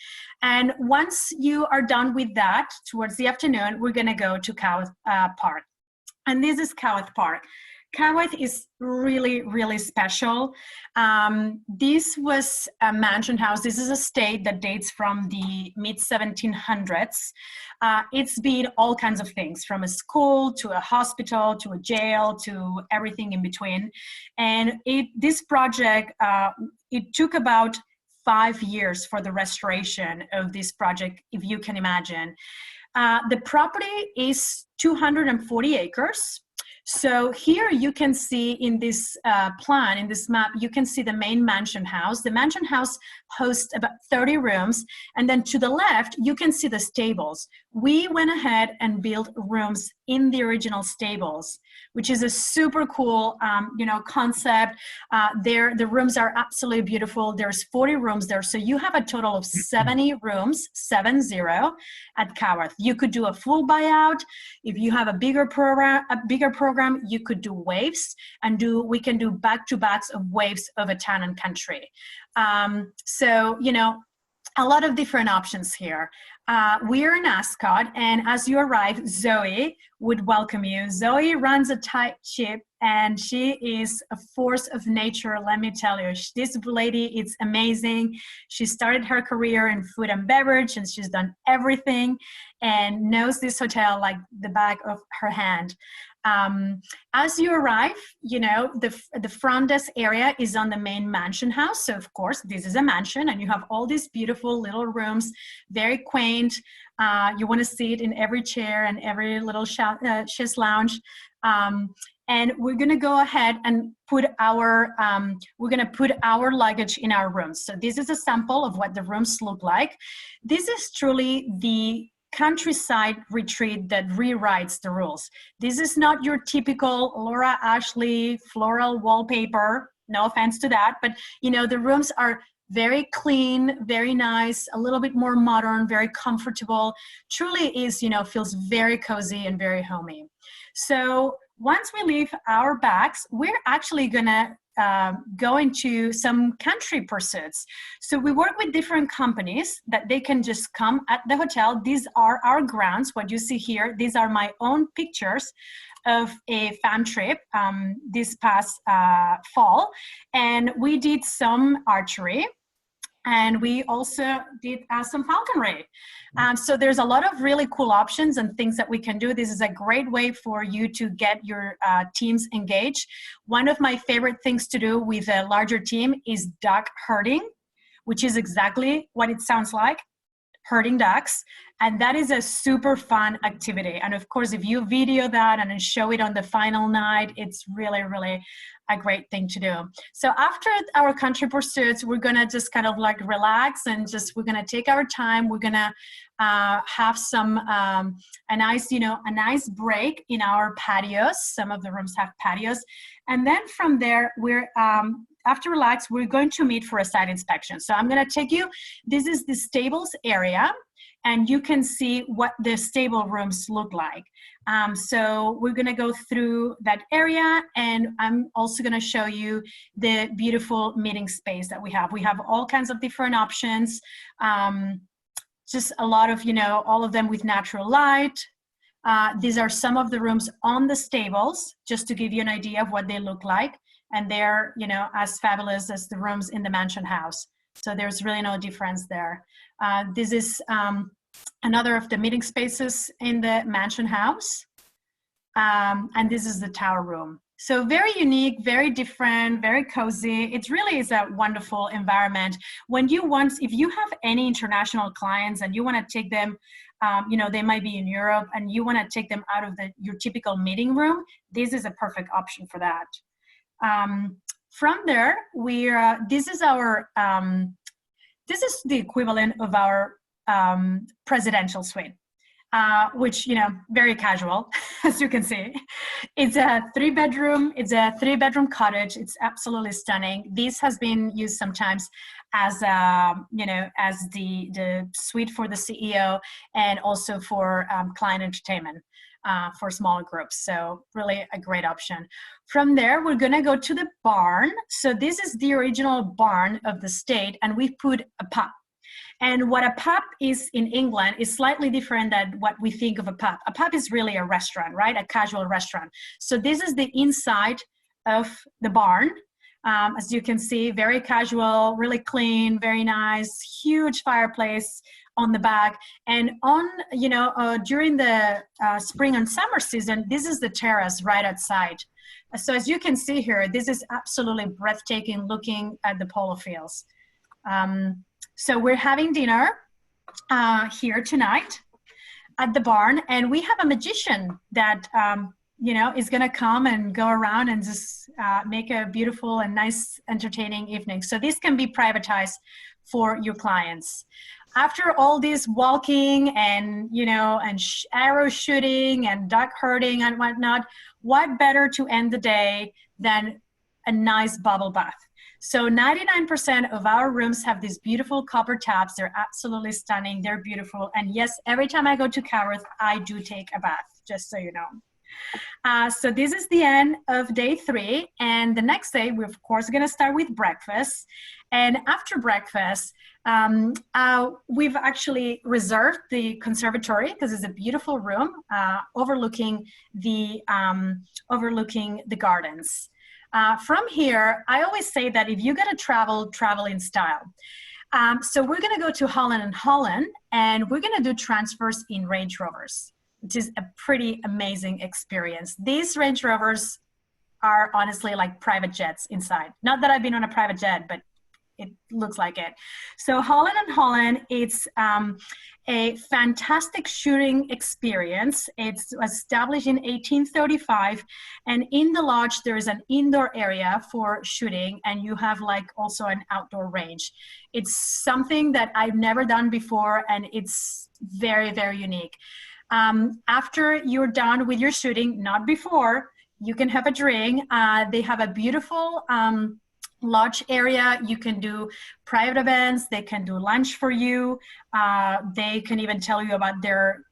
And once you are done with that, towards the afternoon, we're gonna go to Coworth Park. And this is Coworth Park. Coworth is really, really special. This was a mansion house. This is a estate that dates from the mid-1700s. It's been all kinds of things, from a school to a hospital to a jail to everything in between. And this project, it took about 5 years for the restoration of this project, if you can imagine. The property is 240 acres. So here you can see in this plan, in this map, you can see the main mansion house. The mansion house hosts about 30 rooms. And then to the left, you can see the stables. We went ahead and built rooms in the original stables, which is a super cool, you know, concept. The rooms are absolutely beautiful. There's 40 rooms there. So you have a total of 70 rooms, 70, at Coworth. You could do a full buyout. If you have a bigger program, you could do waves, and we can do back-to-backs of waves of a town and country. So, you know, a lot of different options here. We're in Ascot, and as you arrive, Zoe would welcome you. Zoe runs a tight ship, and she is a force of nature, let me tell you. This lady is amazing. She started her career in food and beverage, and she's done everything and knows this hotel like the back of her hand. As you arrive, you know, the front desk area is on the main mansion house. So of course, this is a mansion, and you have all these beautiful little rooms, very quaint. You want to see it in every chair and every little chaise lounge. And we're going to go ahead and put our luggage in our rooms. So this is a sample of what the rooms look like. This is truly the countryside retreat that rewrites the rules. This is not your typical Laura Ashley floral wallpaper. No offense to that, but you know, the rooms are very clean, very nice, a little bit more modern, very comfortable. Truly is, you know, feels very cozy and very homey. So once we leave our bags, we're actually gonna go into some country pursuits. So we work with different companies that they can just come at the hotel. These are our grounds. What you see here, these are my own pictures of a fam trip this past fall. And we did some archery. And we also did some falconry. So there's a lot of really cool options and things that we can do. This is a great way for you to get your teams engaged. One of my favorite things to do with a larger team is duck herding, which is exactly what it sounds like, herding ducks. And that is a super fun activity. And of course, if you video that and then show it on the final night, it's really, really a great thing to do. So after our country pursuits, we're gonna just kind of like relax and we're gonna take our time. We're gonna have some, a nice break in our patios. Some of the rooms have patios. And then from there, after relax, we're going to meet for a site inspection. So I'm gonna take you, this is the stables area. and you can see what the stable rooms look like. So we're gonna go through that area, and I'm also gonna show you the beautiful meeting space that we have. We have all kinds of different options. Just a lot of, all of them with natural light. These are some of the rooms on the stables, just to give you an idea of what they look like. And they're, as fabulous as the rooms in the mansion house. So there's really no difference there. This is another of the meeting spaces in the mansion house. And this is the tower room. So very unique, very different, very cozy. It really is a wonderful environment. If you have any international clients and you want to take them, they might be in Europe, and you want to take them out of your typical meeting room, this is a perfect option for that. From there, this is the equivalent of our presidential suite. Which, very casual, as you can see. It's a 3-bedroom cottage. It's absolutely stunning. This has been used sometimes as, the suite for the CEO, and also for client entertainment for smaller groups. So really a great option. From there, we're gonna go to the barn. So this is the original barn of the state, and we put a pub. And what a pub is in England is slightly different than what we think of a pub. A pub is really a restaurant, right? A casual restaurant. So this is the inside of the barn. As you can see, very casual, really clean, very nice, huge fireplace on the back. And during the spring and summer season, this is the terrace right outside. So as you can see here, this is absolutely breathtaking looking at the polo fields. So we're having dinner here tonight at the barn, and we have a magician that, is gonna come and go around and just make a beautiful and nice, entertaining evening. So this can be privatized for your clients. After all this walking and, arrow shooting and duck herding and whatnot, what better to end the day than a nice bubble bath? So 99% of our rooms have these beautiful copper taps. They're absolutely stunning. They're beautiful. And yes, every time I go to Coworth, I do take a bath, just so you know. So this is the end of day 3. And the next day, we're of course going to start with breakfast. And after breakfast, we've actually reserved the conservatory, because it's a beautiful room overlooking the gardens. From here, I always say that if you're going to travel in style. So we're going to go to Holland & Holland, and we're going to do transfers in Range Rovers, which is a pretty amazing experience. These Range Rovers are honestly like private jets inside. Not that I've been on a private jet, but it looks like it. So Holland & Holland, it's a fantastic shooting experience. It's established in 1835, and in the lodge there is an indoor area for shooting, and you have like also an outdoor range. It's something that I've never done before, and it's very, very unique. After you're done with your shooting, not before, you can have a drink. They have a beautiful lodge area. You can do private events. They can do lunch for you. They can even tell you about their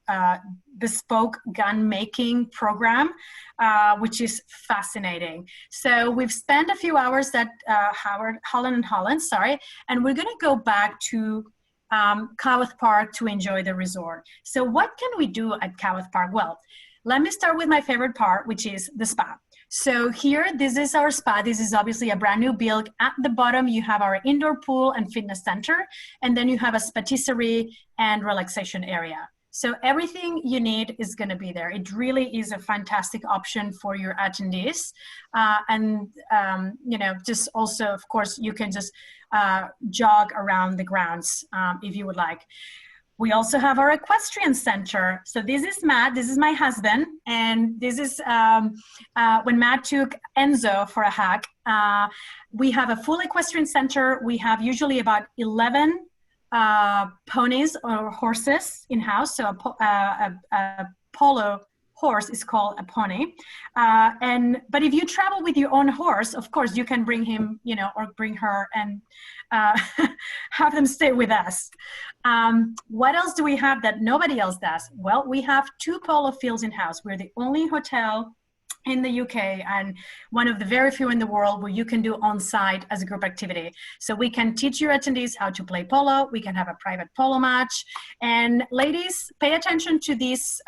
bespoke gun making program, which is fascinating. So we've spent a few hours at Holland & Holland, and we're gonna go back to Coworth Park to enjoy the resort. So what can we do at Coworth Park? Well, let me start with my favorite part, which is the spa. So here, this is our spa. This is obviously a brand new build. At the bottom, you have our indoor pool and fitness center, and then you have a patisserie and relaxation area. So everything you need is going to be there. It really is a fantastic option for your attendees. Just also, of course, you can just jog around the grounds if you would like. We also have our equestrian center. So this is Matt, this is my husband, and this is when Matt took Enzo for a hike. We have a full equestrian center. We have usually about 11 ponies or horses in-house, so a polo horse is called a pony. But if you travel with your own horse, of course, you can bring him, or bring her and have them stay with us. What else do we have that nobody else does? Well, we have 2 polo fields in-house. We're the only hotel in the UK and one of the very few in the world where you can do on-site as a group activity. So we can teach your attendees how to play polo. We can have a private polo match. And ladies, pay attention to this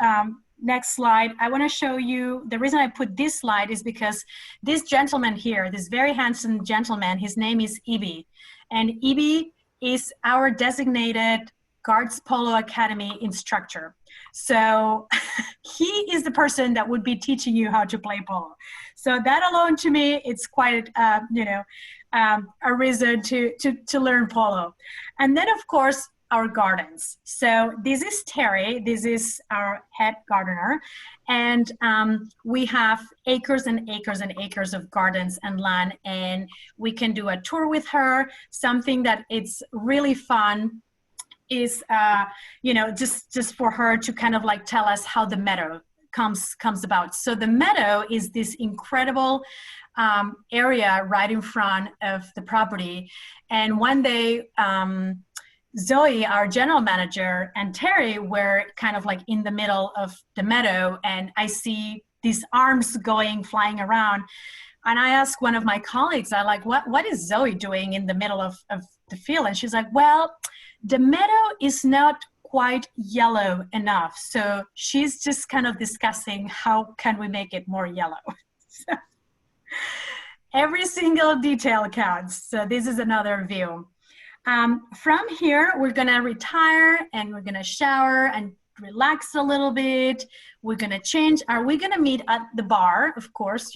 next slide. I want to show you, the reason I put this slide is because this gentleman here, this very handsome gentleman, his name is Ibi. And Ibi is our designated Guards Polo Academy instructor. So he is the person that would be teaching you how to play polo. So that alone to me, it's quite, a reason to learn polo. And then of course, our gardens. So this is Terry, this is our head gardener. And we have acres and acres and acres of gardens and land, and we can do a tour with her. Something that it's really fun is, just for her to kind of like tell us how the meadow comes about. So the meadow is this incredible area right in front of the property. And one day, Zoe, our general manager, and Terry were kind of like in the middle of the meadow, and I see these arms flying around. And I asked one of my colleagues, what is Zoe doing in the middle of the field? And she's like, well, the meadow is not quite yellow enough. So she's just kind of discussing how can we make it more yellow. So, every single detail counts. So this is another view. From here, we're gonna retire and we're gonna shower and relax a little bit. We're gonna change. Are we gonna meet at the bar? Of course,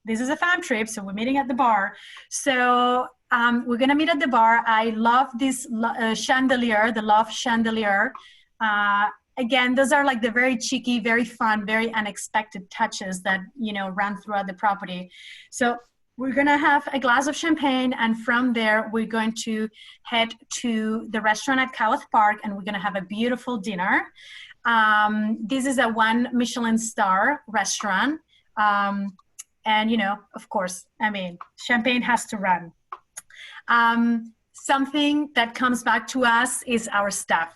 this is a fam trip, so we're meeting at the bar. So we're gonna meet at the bar. I love this chandelier, the Love Chandelier. Again, those are like the very cheeky, very fun, very unexpected touches that, run throughout the property. So we're gonna have a glass of champagne, and from there, we're going to head to the restaurant at Coworth Park, and we're gonna have a beautiful dinner. This is a 1 Michelin star restaurant. And, of course, champagne has to run. Something that comes back to us is our staff.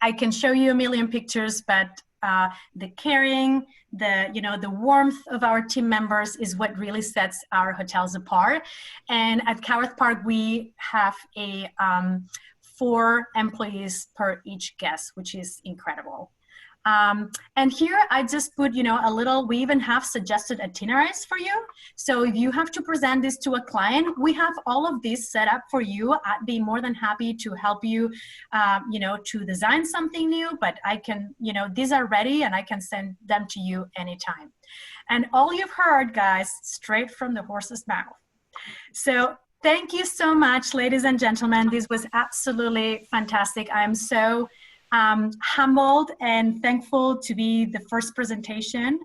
I can show you a million pictures, but the caring, the warmth of our team members is what really sets our hotels apart. And at Coworth Park, we have 4 employees per each guest, which is incredible. And here I just put, we even have suggested itineraries for you. So if you have to present this to a client, we have all of this set up for you. I'd be more than happy to help you, to design something new, but I can, these are ready and I can send them to you anytime. And all you've heard, guys, straight from the horse's mouth. So thank you so much, ladies and gentlemen. This was absolutely fantastic. I am so humbled and thankful to be the first presentation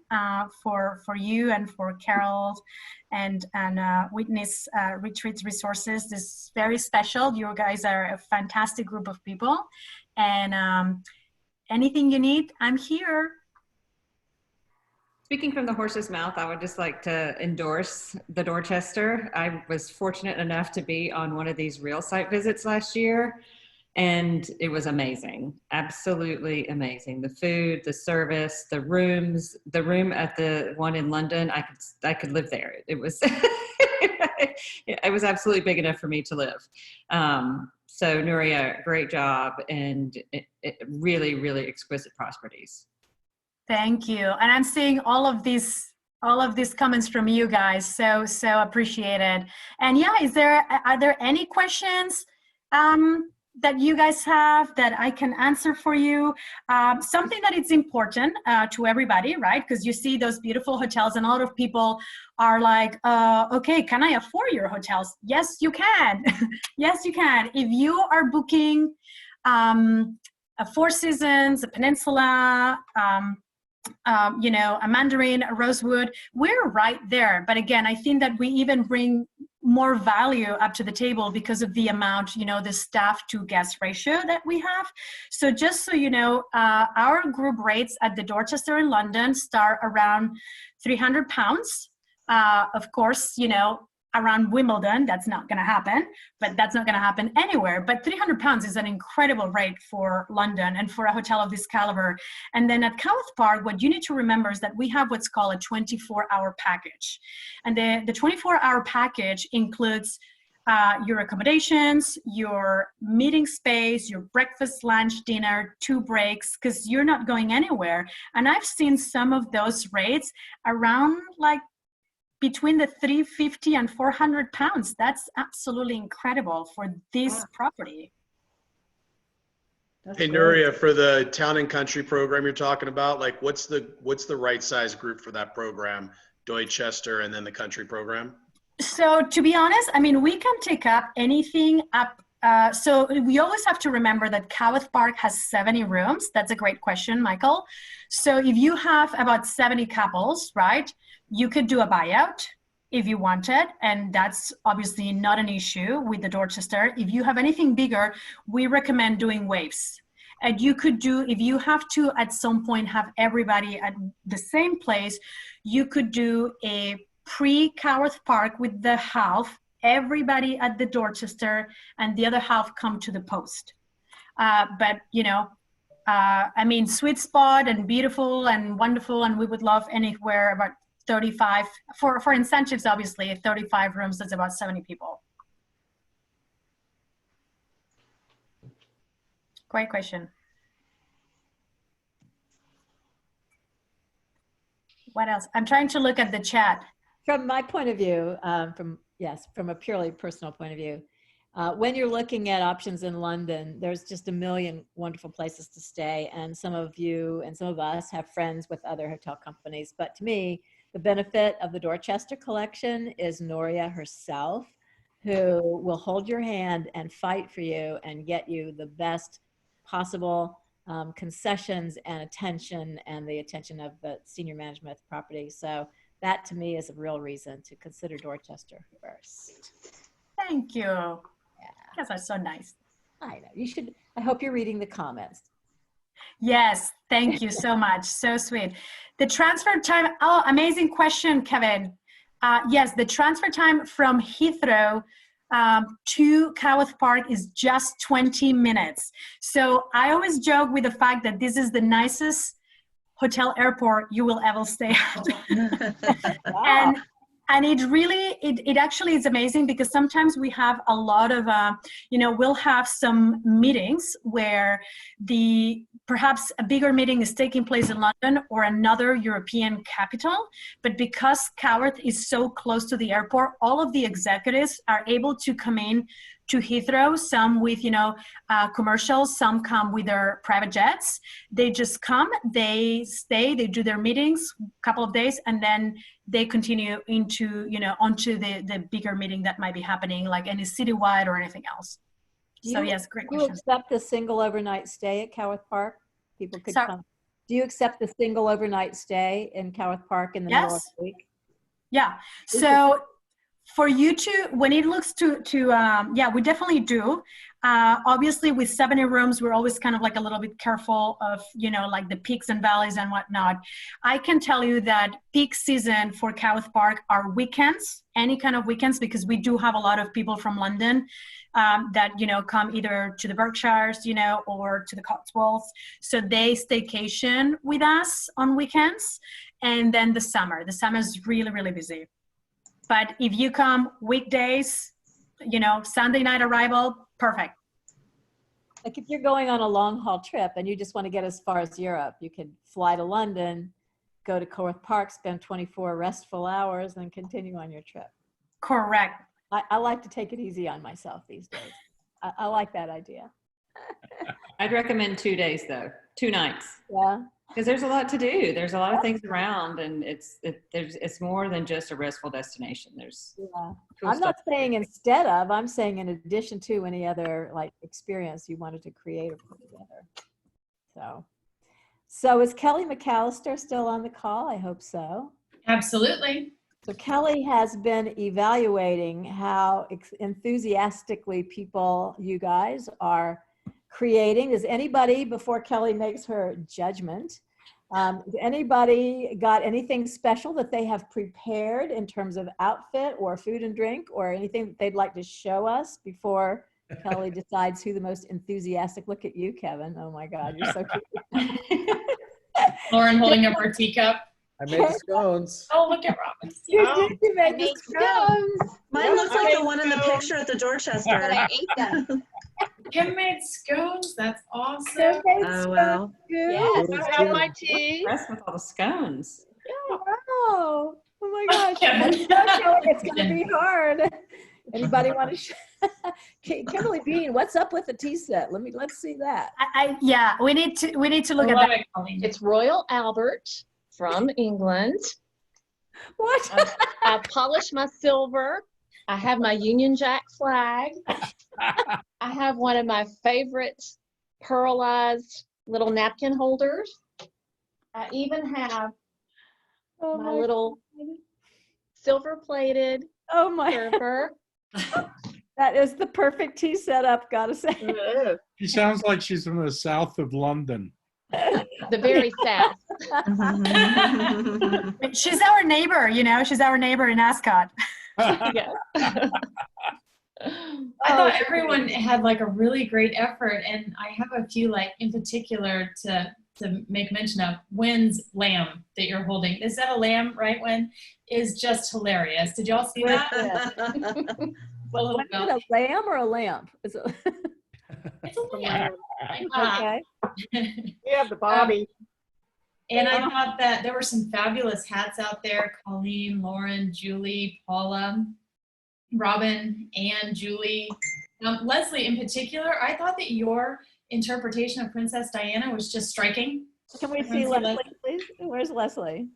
for you and for Carol and Witness Retreats Resources. This is very special. You guys are a fantastic group of people, and anything you need, I'm here. Speaking from the horse's mouth, I would just like to endorse the Dorchester. I was fortunate enough to be on one of these real site visits last year, and it was amazing, absolutely amazing. The food, the service, the rooms, the room at the one in London, I could live there. It was, it was absolutely big enough for me to live. So Nuria, great job, and it really, really exquisite properties. Thank you. And I'm seeing all of these comments from you guys. So appreciated. And yeah, are there any questions that you guys have that I can answer for you? Something that is important to everybody, right? Because you see those beautiful hotels and a lot of people are like, okay, can I afford your hotels? Yes, you can. Yes, you can. If you are booking a Four Seasons, a Peninsula, a Mandarin, a Rosewood, we're right there. But again, I think that we even bring more value up to the table because of the amount, the staff to guest ratio that we have. So just so you know, our group rates at the Dorchester in London start around £300. Of course, around Wimbledon, that's not going to happen, but that's not going to happen anywhere. But £300 is an incredible rate for London and for a hotel of this caliber. And then at Coworth Park, what you need to remember is that we have what's called a 24-hour package. And the 24-hour package includes your accommodations, your meeting space, your breakfast, lunch, dinner, 2 breaks, because you're not going anywhere. And I've seen some of those rates around between the 350 and 400 pounds. That's absolutely incredible for this property. Hey, Nuria, for the town and country program you're talking about, what's the right size group for that program? Dorchester and then the country program? So to be honest, we can take up anything up. So we always have to remember that Coworth Park has 70 rooms. That's a great question, Michael. So if you have about 70 couples, right, you could do a buyout if you wanted, and that's obviously not an issue with the Dorchester. If you have anything bigger, we recommend doing waves. And you could do, if you have to at some point have everybody at the same place, you could do a pre-Coworth Park with the half, everybody at the Dorchester, and the other half come to the post. But sweet spot and beautiful and wonderful, and we would love anywhere about 35 for incentives. Obviously 35 rooms, that's about 70 people. Great question. What else? I'm trying to look at the chat. From my point of view, from a purely personal point of view, when you're looking at options in London, there's just a million wonderful places to stay. And some of you and some of us have friends with other hotel companies. But to me, the benefit of the Dorchester Collection is Nuria herself, who will hold your hand and fight for you and get you the best possible concessions and attention, and the attention of the senior management of the property. So that to me is a real reason to consider Dorchester first. Thank you. Yeah. Because that's so nice. I know. You should. I hope you're reading the comments. Yes, thank you so much. So sweet. The transfer time, oh, amazing question, Kevin. Yes, the transfer time from Heathrow to Coworth Park is just 20 minutes. So I always joke with the fact that this is the nicest hotel airport you will ever stay at. Wow. And it really, it actually is amazing, because sometimes we have a lot of, we'll have some meetings where perhaps a bigger meeting is taking place in London or another European capital. But because Coworth is so close to the airport, all of the executives are able to come in to Heathrow, some with, commercials, some come with their private jets. They just come, they stay, they do their meetings a couple of days, and then they continue into, onto the bigger meeting that might be happening, like any citywide or anything else. So yes, great question. Do you accept the single overnight stay at Coworth Park? People could come. Do you accept the single overnight stay in Coworth Park in the middle of the week? Yeah. So for you to, when it looks to yeah, we definitely do. Obviously with 70 rooms, we're always kind of like a little bit careful of, like the peaks and valleys and whatnot. I can tell you that peak season for Coworth Park are weekends, any kind of weekends, because we do have a lot of people from London that, come either to the Berkshires, or to the Cotswolds. So they staycation with us on weekends. And then the summer is really, really busy. But if you come weekdays, Sunday night arrival, perfect. Like if you're going on a long haul trip and you just want to get as far as Europe, you can fly to London, go to Coworth Park, spend 24 restful hours, and continue on your trip. Correct. I like to take it easy on myself these days. I like that idea. I'd recommend 2 days though, 2 nights. Yeah. Because there's a lot to do. There's a lot of things around, and it's more than just a restful destination. There's cool stuff. I'm not saying instead of, I'm saying in addition to any other like experience you wanted to create or put together. So is Kelly McAllister still on the call? I hope so. Absolutely. So Kelly has been evaluating how enthusiastically people, you guys, are creating. Does anybody, before Kelly makes her judgment, has anybody got anything special that they have prepared in terms of outfit or food and drink or anything that they'd like to show us before Kelly decides who the most enthusiastic? Look at you, Kevin. Oh my God, you're so cute. Lauren holding up her teacup. I made the scones. Oh, look at Robin. You made the scones. Mine looks like the one in the picture at the Dorchester. But I ate them. Kim made scones. That's awesome. Oh, wow. Yes, I have my tea. Impressed with all the scones. Wow. Oh my gosh. Kevin. It's going to be hard. Anybody want to Kimberly Bean, what's up with the tea set? Let's see that. Yeah, we need to look at that. It's Royal Albert from England. What? I polished my silver. I have my Union Jack flag. I have one of my favorite pearlized little napkin holders. I even have my little silver-plated server. That is the perfect tea setup, gotta say. She sounds like she's from the south of London. The very south. She's our neighbor, she's our neighbor in Ascot. I thought everyone had like a really great effort, and I have a few like in particular to make mention of. Wynn's lamb that you're holding. Is that a lamb, right, Wynn? Is just hilarious. Did y'all see that? Well, is it a lamb or a lamp? It's a lamb. Okay. We have the Bobby. And I thought that there were some fabulous hats out there. Colleen, Lauren, Julie, Paula, Robin, Anne, Julie. Leslie in particular, I thought that your interpretation of Princess Diana was just striking. Can we see Leslie, please? Where's Leslie?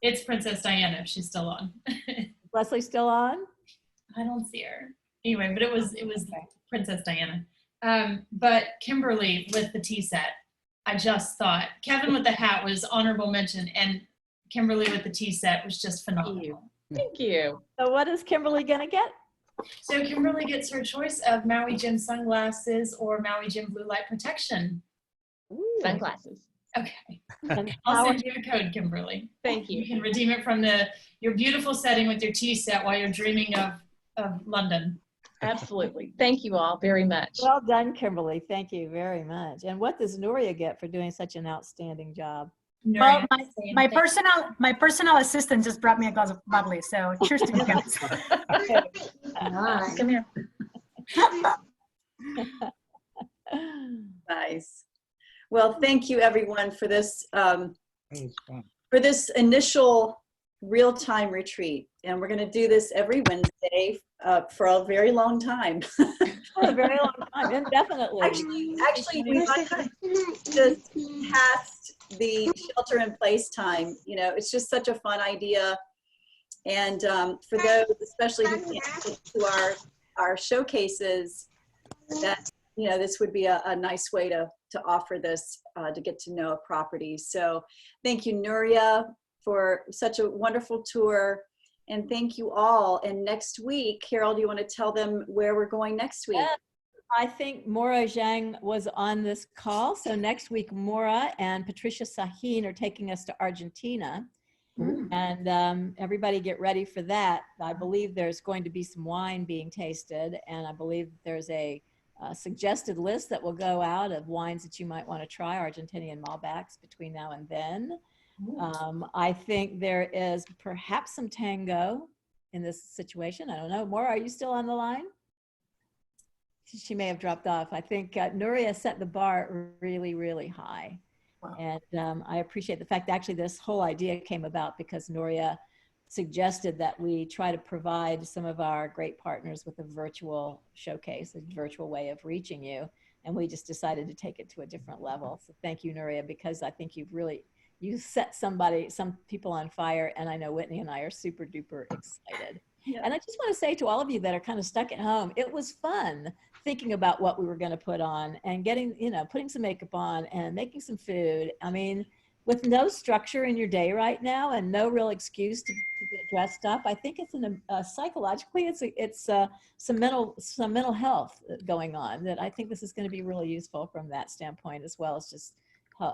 It's Princess Diana if she's still on. Leslie still on? I don't see her. Anyway, but it was Princess Diana. But Kimberly with the tea set, I just thought Kevin with the hat was honorable mention, and Kimberly with the tea set was just phenomenal. Thank you. So what is Kimberly gonna get? So Kimberly gets her choice of Maui Jim sunglasses or Maui Jim blue light protection. Ooh. Sunglasses. Okay. I'll send you a code, Kimberly. Thank you. You can redeem it from your beautiful setting with your tea set while you're dreaming of London. Absolutely. Thank you all very much. Well done, Kimberly. Thank you very much. And what does Nuria get for doing such an outstanding job? Well, my personal assistant just brought me a glass of bubbly, so cheers to you guys. Nice. Come here. Nice. Well, thank you everyone for this initial real-time retreat. And we're going to do this every Wednesday for a very long time. For a very long time, indefinitely. Actually, we might have just past the shelter-in-place time. It's just such a fun idea. And for those, especially who can't get to our showcases, that this would be a nice way to offer this to get to know a property. So thank you, Nuria, for such a wonderful tour. And thank you all. And next week, Carol, do you want to tell them where we're going next week? Yeah, I think Maura Zhang was on this call. So next week, Maura and Patricia Sahin are taking us to Argentina. And everybody get ready for that. I believe there's going to be some wine being tasted. And I believe there's a suggested list that will go out of wines that you might want to try, Argentinian Malbecs, between now and then. I think there is perhaps some tango in this situation. I don't know. Maura, are you still on the line? She may have dropped off. I think Nuria set the bar really, really high. Wow. And I appreciate the fact that actually this whole idea came about because Nuria suggested that we try to provide some of our great partners with a virtual showcase, a virtual way of reaching you. And we just decided to take it to a different level. So thank you, Nuria, because I think you set some people on fire, and I know Whitney and I are super duper excited. Yeah. And I just want to say to all of you that are kind of stuck at home, it was fun thinking about what we were going to put on and putting some makeup on and making some food. I mean, with no structure in your day right now and no real excuse to get dressed up, I think it's psychologically, it's some mental health going on that I think this is going to be really useful from that standpoint, as well as just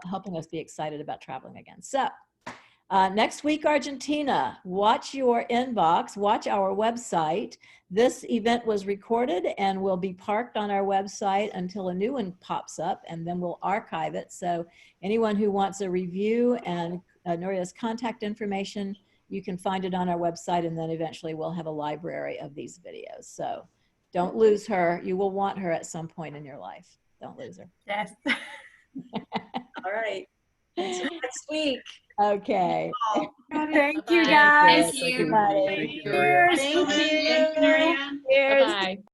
helping us be excited about traveling again. So next week, Argentina, watch your inbox, watch our website. This event was recorded and will be parked on our website until a new one pops up, and then we'll archive it. So anyone who wants a review and Noria's contact information, you can find it on our website, and then eventually we'll have a library of these videos. So don't lose her. You will want her at some point in your life. Don't lose her. Yes. All right. Until next week. Okay. Thank you, guys. Thank you. Cheers.